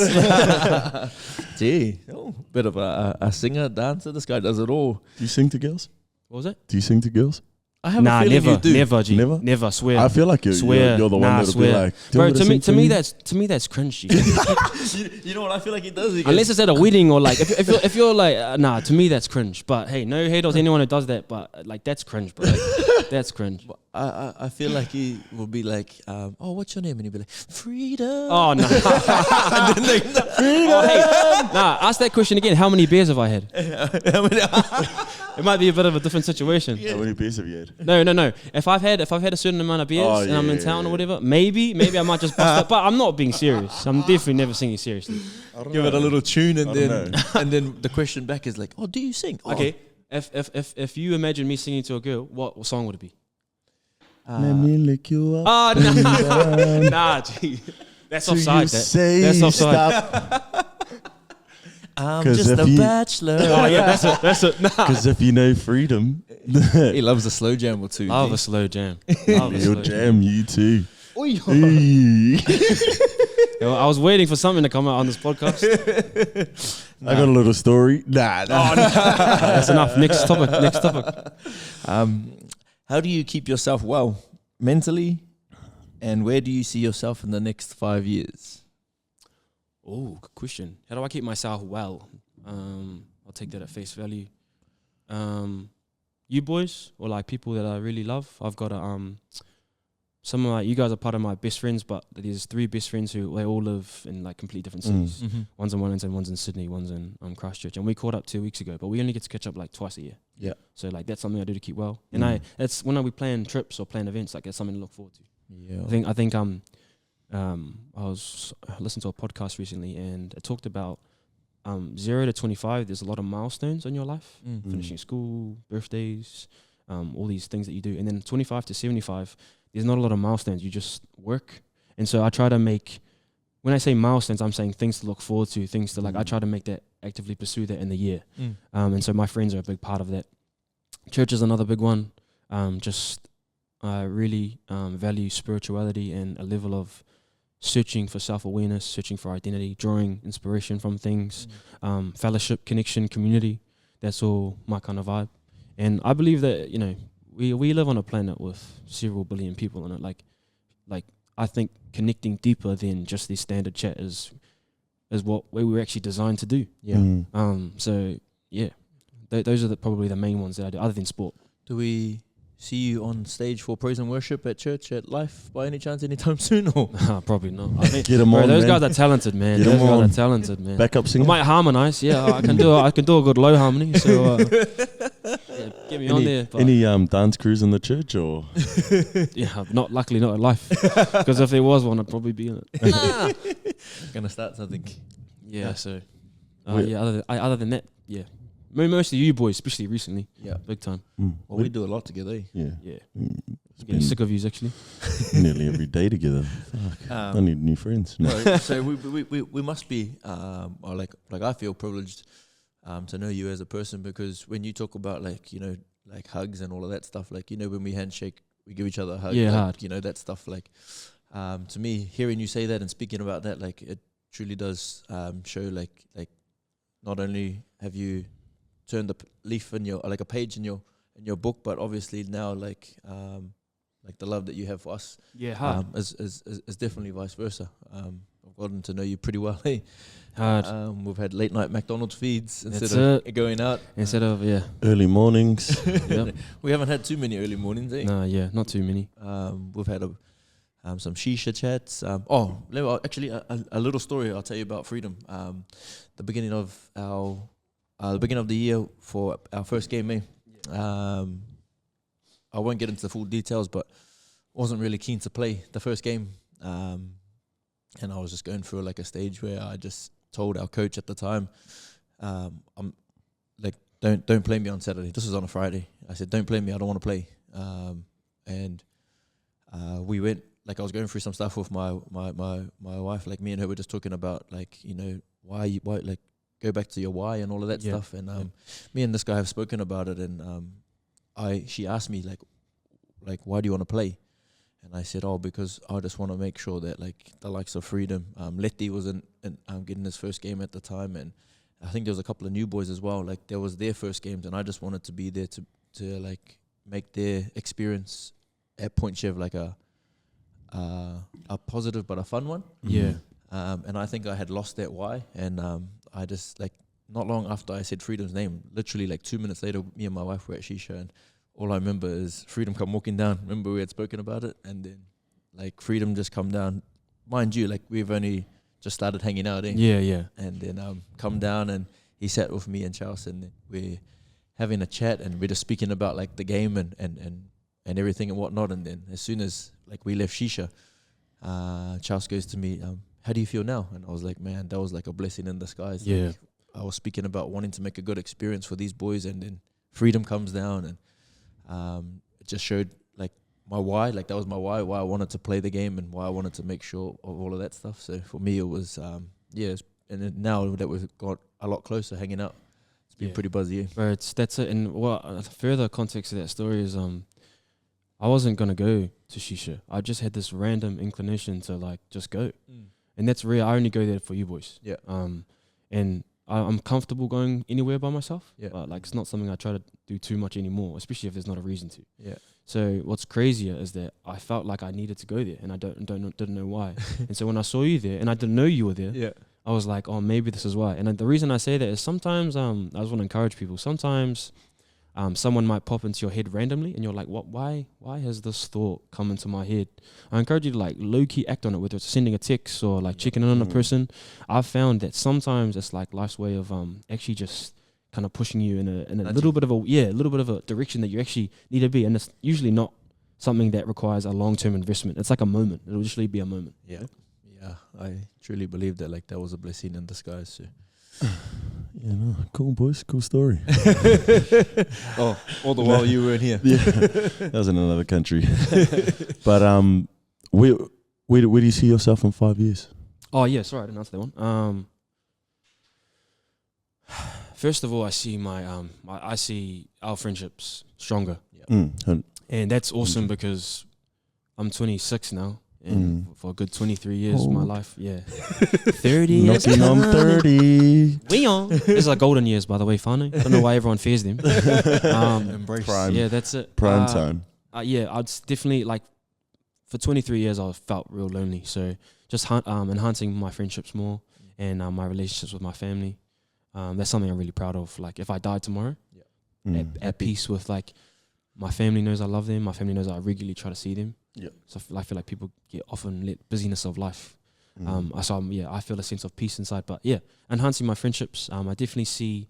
Gee, bit of a singer, dancer. This guy does it all. do you sing to girls? What was it? Do you sing to girls? I have a feeling you do. Never, G. Never? Never, swear. I feel like you're the one that'll be like, do you bro. want me To sing me, for that's cringy. You know what I feel like he does? He Unless it's at a wedding or like if you're like to me that's cringe. But hey, no hate on anyone who does that. But like that's cringe, bro. That's cringe. I feel like he will be like, oh, what's your name? And he'll be like, Freedom. Oh no. Ask that question again. How many beers have I had? It might be a bit of a different situation. How many beers have you had? No. If I've had a certain amount of beers and I'm in town or whatever, maybe I might just bust it. But I'm not being serious. I'm definitely never singing seriously. Give it a little tune, and then the question back is like, oh, do you sing? Okay. If you imagine me singing to a girl, what song would it be? Let me lick you up. Oh, nah, gee. That's offside. That's offside. I'm just a bachelor. Oh yeah, that's it. Nah. Because if you know Freedom, He loves a slow jam or two. Love a slow jam. he'll jam you too. I was waiting for something to come out on this podcast. I got a little story. Nah. That's enough. Next topic. How do you keep yourself well mentally, and where do you see yourself in the next 5 years? Oh, good question. How do I keep myself well? I'll take that at face value. You boys, or like people that I really love. I've got some of you guys are part of my best friends, but there's 3 best friends who they all live in like completely different cities. Mm-hmm. One's in Wellington, one's in Sydney, one's in Christchurch, and we caught up 2 weeks ago. But we only get to catch up like twice a year. Yeah. So like that's something I do to keep well. And it's when we plan trips or plan events, like it's something to look forward to. Yeah. I think I listened to a podcast recently, and it talked about 0 to 25. There's a lot of milestones in your life, finishing school, birthdays, all these things that you do, and then 25 to 75. There's not a lot of milestones. You just work. And so I try to make, when I say milestones, I'm saying things to look forward to, things to like, I try to make that, actively pursue that in the year. And so my friends are a big part of that. Church is another big one. I really value spirituality and a level of searching for self-awareness, searching for identity, drawing inspiration from things, fellowship, connection, community. That's all my kind of vibe. And I believe that, you know, we live on a planet with several billion people in it. Like I think connecting deeper than just this standard chat is what we were actually designed to do. Yeah. So yeah, those are probably the main ones that I do, other than sport. Do we see you on stage for praise and worship at church at Life by any chance anytime soon? Or Probably not. I think Get them on, those man. guys are talented, man. Get Those 'em guys on. are talented, man. Backup I singer. might harmonize. Yeah, I can do a good low harmony. So get me on there. But Any dance crews in the church or? yeah, luckily not at Life. Because if there was one, I'd probably be in it. gonna start something. Yeah. So other than that, yeah. Mostly you boys, especially recently. Yeah. Big time. Well, we do a lot together. Yeah. Yeah. It's Getting been sick of yous actually. nearly every day together. I need new friends. No. So we must be or like I feel privileged to know you as a person, because when you talk about like, you know, like hugs and all of that stuff, like, you know, when we handshake, we give each other a hug. Yeah, like, hard. You know, that stuff, like to me, hearing you say that and speaking about that, like it truly does show like not only have you turned the leaf in your, like a page in your book, but obviously now like the love that you have for us, Yeah, hard. is definitely vice versa. I've gotten to know you pretty well. Hard. We've had late night McDonald's feeds That's instead of going out. Instead of Early mornings. Yep. We haven't had too many early mornings. No, yeah, not too many. We've had some shisha chats. Actually, a little story I'll tell you about Freedom. The beginning of the year for our first game, I won't get into the full details, but wasn't really keen to play the first game. And I was just going through like a stage where I just told our coach at the time, I'm like, don't play me on Saturday. This was on a Friday. I said, don't play me. I don't want to play. And we went, like I was going through some stuff with my wife, like me and her were just talking about like, you know, why like go back to your why and all of that stuff. And me and this guy have spoken about it, and she asked me like why do you want to play? And I said, because I just want to make sure that like the likes of Freedom, Letty was in getting his first game at the time, and I think there was a couple of new boys as well. Like there was their first games, and I just wanted to be there to like make their experience at Point Chev like a positive but a fun one. Yeah. And I think I had lost that why, and I just like not long after I said Freedom's name, literally like 2 minutes later, me and my wife were at Shisha, and all I remember is Freedom come walking down. Remember we had spoken about it, and then like Freedom just come down. Mind you, like we've only just started hanging out, Yeah. and then come down, and he sat with me and Charles, and we're having a chat, and we're just speaking about like the game and everything and whatnot. And then as soon as like we left Shisha, Charles goes to me, how do you feel now? And I was like, man, that was like a blessing in disguise. Yeah. Like, I was speaking about wanting to make a good experience for these boys, and then Freedom comes down, and it just showed like my why. Like that was my why I wanted to play the game and why I wanted to make sure of all of that stuff. So for me, it was and then now that we've got a lot closer hanging out, it's been pretty buzzy. Bro, that's it. And further context of that story is I wasn't gonna go to Shisha. I just had this random inclination to like just go. and that's rare. I only go there for you boys. Yeah. And I'm comfortable going anywhere by myself. Yeah. But like it's not something I try to do too much anymore, especially if there's not a reason to. Yeah. So what's crazier is that I felt like I needed to go there, and I didn't know why. And so when I saw you there, and I didn't know you were there, Yeah. I was like, oh, maybe this is why. And the reason I say that is sometimes I just want to encourage people. Sometimes someone might pop into your head randomly, and you're like, what? Why has this thought come into my head? I encourage you to like low key act on it, whether it's sending a text or like checking in on a person. I've found that sometimes it's like life's way of actually just kind of pushing you in a little bit of a direction that you actually need to be, and it's usually not something that requires a long-term investment. It's like a moment. It'll usually be a moment. Yeah. Yeah. I truly believe that like that was a blessing in disguise. So. Yeah, no, cool boys, cool story. Oh, all the while you weren't here. Yeah, that was in another country. But where do you see yourself in 5 years? Oh yeah, sorry, I didn't answer that one. First of all, I see I see our friendships stronger, and that's awesome because I'm 26 now, and for a good 23 years of my life, 30 years, knocking on 30. we on. These are golden years, by the way, Fano. I don't know why everyone fears them. Embrace. Prime. Yeah, that's it. Prime time. Yeah, I'd definitely like. For 23 years, I felt real lonely. So just enhancing my friendships more and my relationships with my family. That's something I'm really proud of. Like if I died tomorrow, at peace with like my family knows I love them. My family knows I regularly try to see them. Yeah. So I feel like people get often let busyness of life. I feel a sense of peace inside. But yeah, enhancing my friendships. I definitely see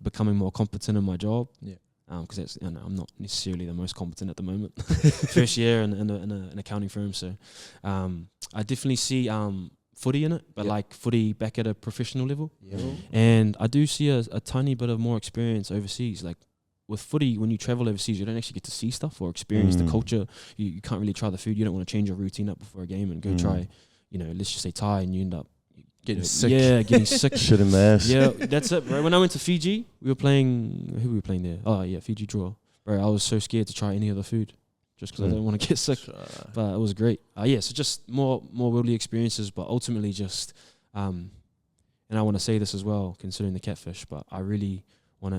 becoming more competent in my job. Yeah. Because that's I'm not necessarily the most competent at the moment. First year in an accounting firm, so I definitely see footy in it, but like footy back at a professional level. Yeah. And I do see a tiny bit of more experience overseas. Like with footy, when you travel overseas, you don't actually get to see stuff or experience the culture. You can't really try the food. You don't want to change your routine up before a game and go try, let's just say Thai, and you end up getting sick. Yeah, getting sick. Shit in the ass. Yeah, that's it, bro. When I went to Fiji, we were playing. Who were we playing there? Oh yeah, Fiji draw. Bro, I was so scared to try any other food, just because I don't want to get sick. But it was great. So just more worldly experiences, but ultimately just, and I want to say this as well, considering the catfish. But I really want to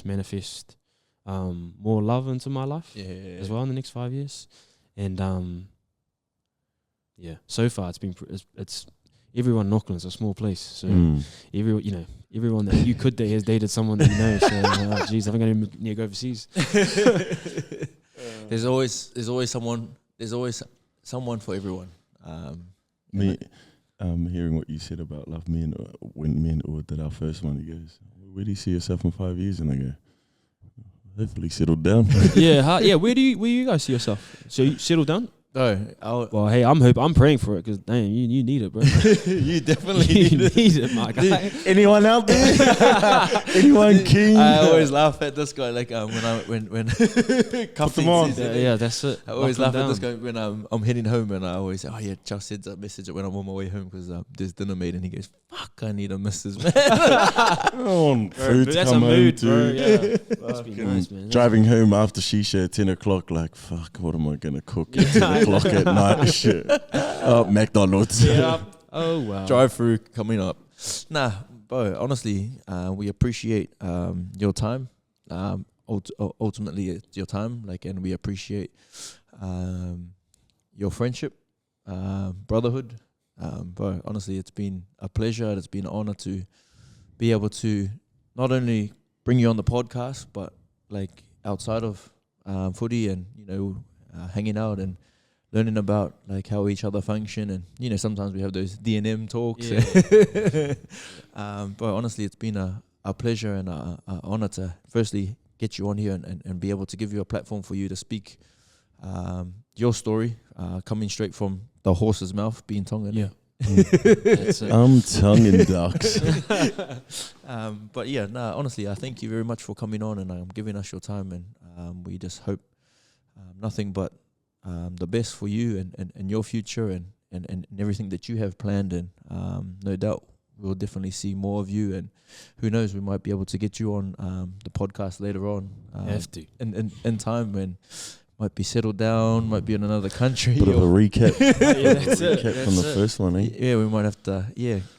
manifest, more love into my life as well in the next 5 years, and so far it's. Everyone in Auckland is a small place, so everyone that you could date has dated someone that you know. So, geez, I think I need to go overseas. There's always someone for everyone. Hearing what you said about love, when me and Ua did our first one, he goes, "Where do you see yourself in 5 years?" And I go, "Hopefully settled down." Where do you guys see yourself? So you settled down? No. Well, hey, I'm praying for it because damn, you need it, bro. You definitely need it, my guy. Anyone out there? Anyone keen? I always laugh at this guy, like when Put them on. Yeah, that's it. I always laugh at this guy when I'm heading home, and I always say, "Oh yeah, Charles sends a message when I'm on my way home because there's dinner made," and he goes, "Fuck, I need a missus, man." Food that's come a mood, home bro. to. Yeah, that's be nice, man. Driving home after shisha at 10 o'clock, like, fuck, what am I going to cook at 10 o'clock at night? Shit. McDonald's. Yeah. Oh, wow. Drive-through coming up. Nah, bro, honestly, we appreciate your time. Ultimately, it's your time, and we appreciate your friendship, brotherhood. Bro, honestly, it's been a pleasure. It's been an honor to be able to not only bring you on the podcast, but outside of footy and hanging out and learning about how each other function, and sometimes we have those D&M talks. Yeah. But honestly, it's been a pleasure and a honor to firstly get you on here and be able to give you a platform for you to speak your story, coming straight from the horse's mouth, being Tongan. Yeah. I'm Tongan ducks. But yeah, honestly, I thank you very much for coming on and giving us your time, and we just hope nothing but the best for you and your future and everything that you have planned, and no doubt we'll definitely see more of you, and who knows, we might be able to get you on the podcast later on. Have to. In time when might be settled down, might be in another country. Bit of a recap. That's it. Recap from the first one, eh? Yeah, we might have to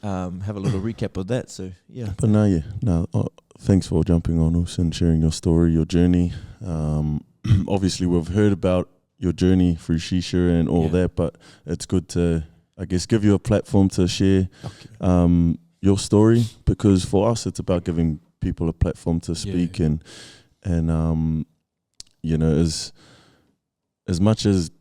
have a little recap of that. So yeah, But thanks for jumping on us and sharing your story, your journey. Obviously, we've heard about your journey through Shisha and all that, but it's good to, I guess, give you a platform to share your story, because for us, it's about giving people a platform to speak and you know, as much as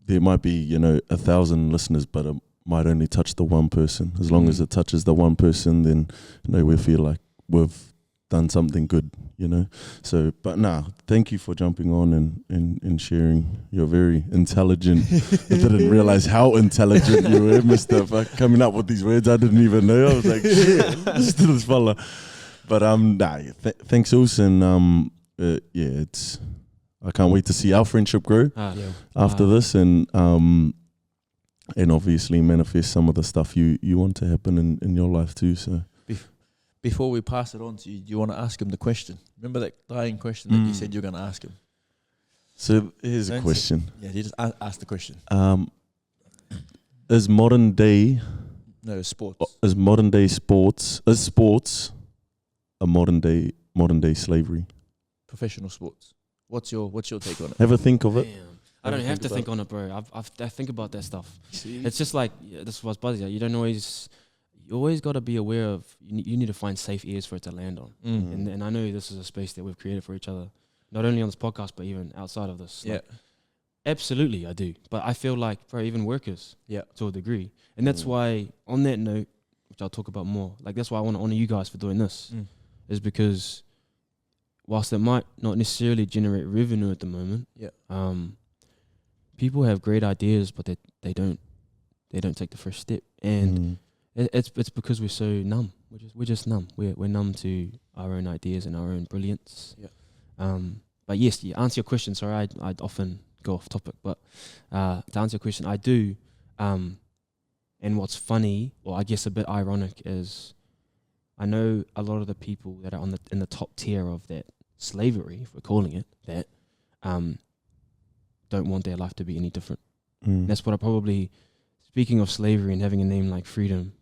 there might be, you know, 1,000 listeners, but it might only touch the one person. As long as it touches the one person, then, you know, we feel like we've done something good, you know. So, but thank you for jumping on and sharing. You're very intelligent. I didn't realize how intelligent you were, Mr. Fuck, coming up with these words I didn't even know. I was like, shit, listen to this fella. But thanks, Us, and it's. I can't wait to see our friendship grow after this, and obviously manifest some of the stuff you want to happen in your life too. So before we pass it on to you, do you want to ask him the question? Remember that dying question that you said you're going to ask him? So here's a question. Yeah, you just ask the question. Is modern day sports? Is modern day sports a modern day slavery? Professional sports. What's your take on it? Have a think of it. Damn. I don't have to think on it, bro. I think about that stuff. It's just like, this was buzzy. You always got to be aware of, you need to find safe ears for it to land on. Mm-hmm. And I know this is a space that we've created for each other, not only on this podcast, but even outside of this. Yeah. Like, absolutely, I do. But I feel like, bro, even workers, to a degree. And that's why, on that note, which I'll talk about more, like that's why I want to honor you guys for doing this, is because whilst it might not necessarily generate revenue at the moment, people have great ideas, but they don't take the first step, and it's because we're so numb. We're just numb. We're numb to our own ideas and our own brilliance. But yes, to answer your question, sorry, I'd often go off topic, but to answer your question, I do. And what's funny, or I guess a bit ironic, is I know a lot of the people that are in the top tier of that slavery, if we're calling it that, don't want their life to be any different. That's what I probably, speaking of slavery and having a name like Freedom,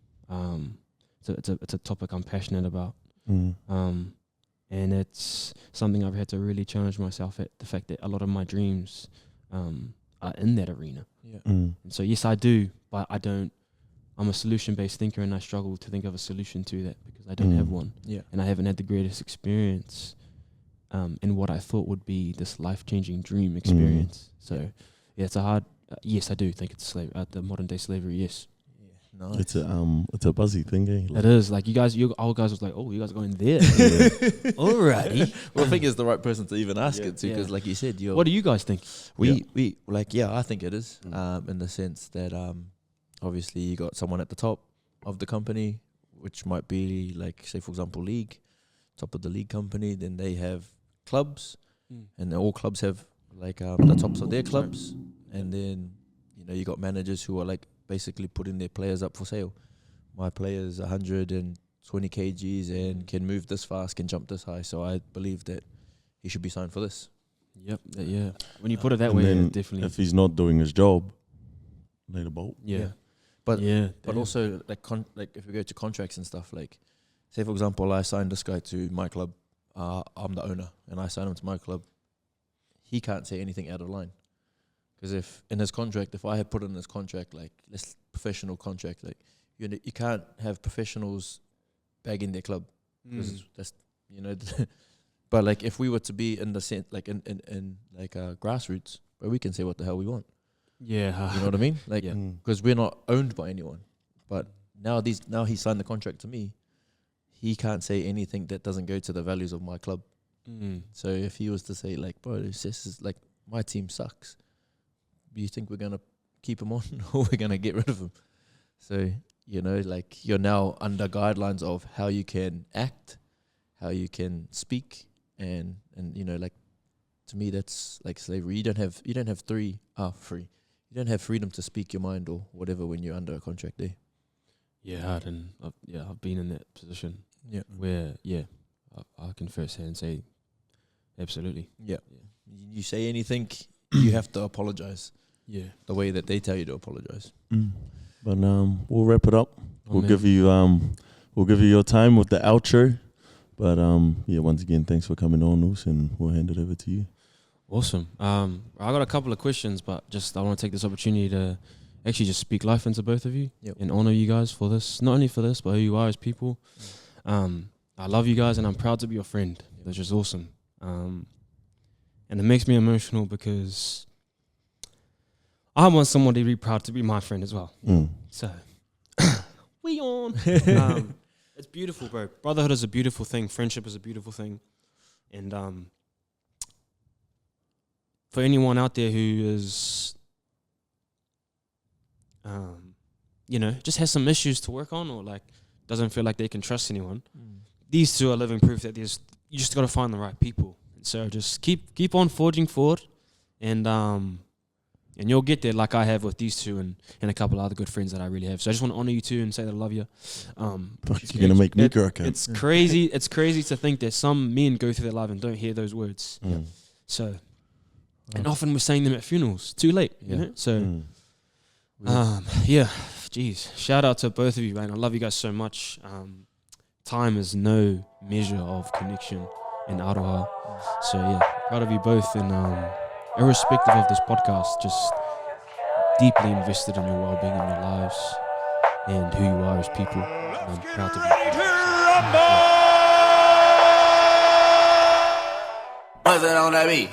it's a topic I'm passionate about. And it's something I've had to really challenge myself at, the fact that a lot of my dreams are in that arena. And so yes, I do, but I don't. I'm a solution-based thinker, and I struggle to think of a solution to that because I don't have one. And I haven't had the greatest experience in what I thought would be this life-changing dream experience. So it's a hard. Yes, I do think it's the modern day slavery. Yes. Nice. It's a buzzy thing, eh? It is. Like our guys was like, oh, you guys are going there. Alrighty. Well, I think it's the right person to even ask it to, because like you said, what do you guys think? I think it is, in the sense that obviously you got someone at the top of the company, which might be like, say for example, top of the league company. Then they have clubs, and all clubs have like the tops of their clubs, and then you got managers who are like basically putting their players up for sale. My player's 120 kgs and can move this fast, can jump this high, so I believe that he should be signed for this. Yep. Yeah. When you put it that way, definitely. If he's not doing his job, need a bolt. But also like if we go to contracts and stuff, like say for example, I signed this guy to my club. I'm the owner, and I sign him to my club. He can't say anything out of line, because if in his contract, if I had put in his contract like this professional contract, like you can't have professionals bagging their club, because that's But like if we were to be in the sense like in like grassroots, where we can say what the hell we want. Yeah, you know what I mean? Like, because we're not owned by anyone. But now he signed the contract to me. He can't say anything that doesn't go to the values of my club. So if he was to say like, bro, this is like my team sucks, do you think we're gonna keep him on or we're gonna get rid of him? So like you're now under guidelines of how you can act, how you can speak, and like to me that's like slavery. You don't have free. You don't have freedom to speak your mind or whatever when you're under a contract there. Yeah, I've been in that position. Yeah, where I can firsthand say, absolutely. Yeah. You say anything, you have to apologize. Yeah. The way that they tell you to apologize. But we'll wrap it up. We'll give you your time with the outro. But yeah, once again, thanks for coming on, Us, and we'll hand it over to you. Awesome. I got a couple of questions, but I want to take this opportunity to actually just speak life into both of you and honor you guys for this. Not only for this, but who you are as people. I love you guys, and I'm proud to be your friend. That's just awesome. And it makes me emotional because I want someone to be proud to be my friend as well. So, we on. It's beautiful, bro. Brotherhood is a beautiful thing. Friendship is a beautiful thing. And for anyone out there who is, just has some issues to work on, or like doesn't feel like they can trust anyone, these two are living proof that you just got to find the right people. And so just keep on forging forward, and you'll get there, like I have with these two and a couple of other good friends that I really have. So I just want to honor you two and say that I love you. You're gonna make me cry. It's crazy. It's crazy to think that some men go through their life and don't hear those words. So, and often we're saying them at funerals. Too late, you know. So, geez, shout out to both of you, man. I love you guys so much. Time is no measure of connection in Aroha. So yeah, proud of you both, and irrespective of this podcast, just deeply invested in your well-being in your lives and who you are as people. And I'm proud to be What's it on that beat?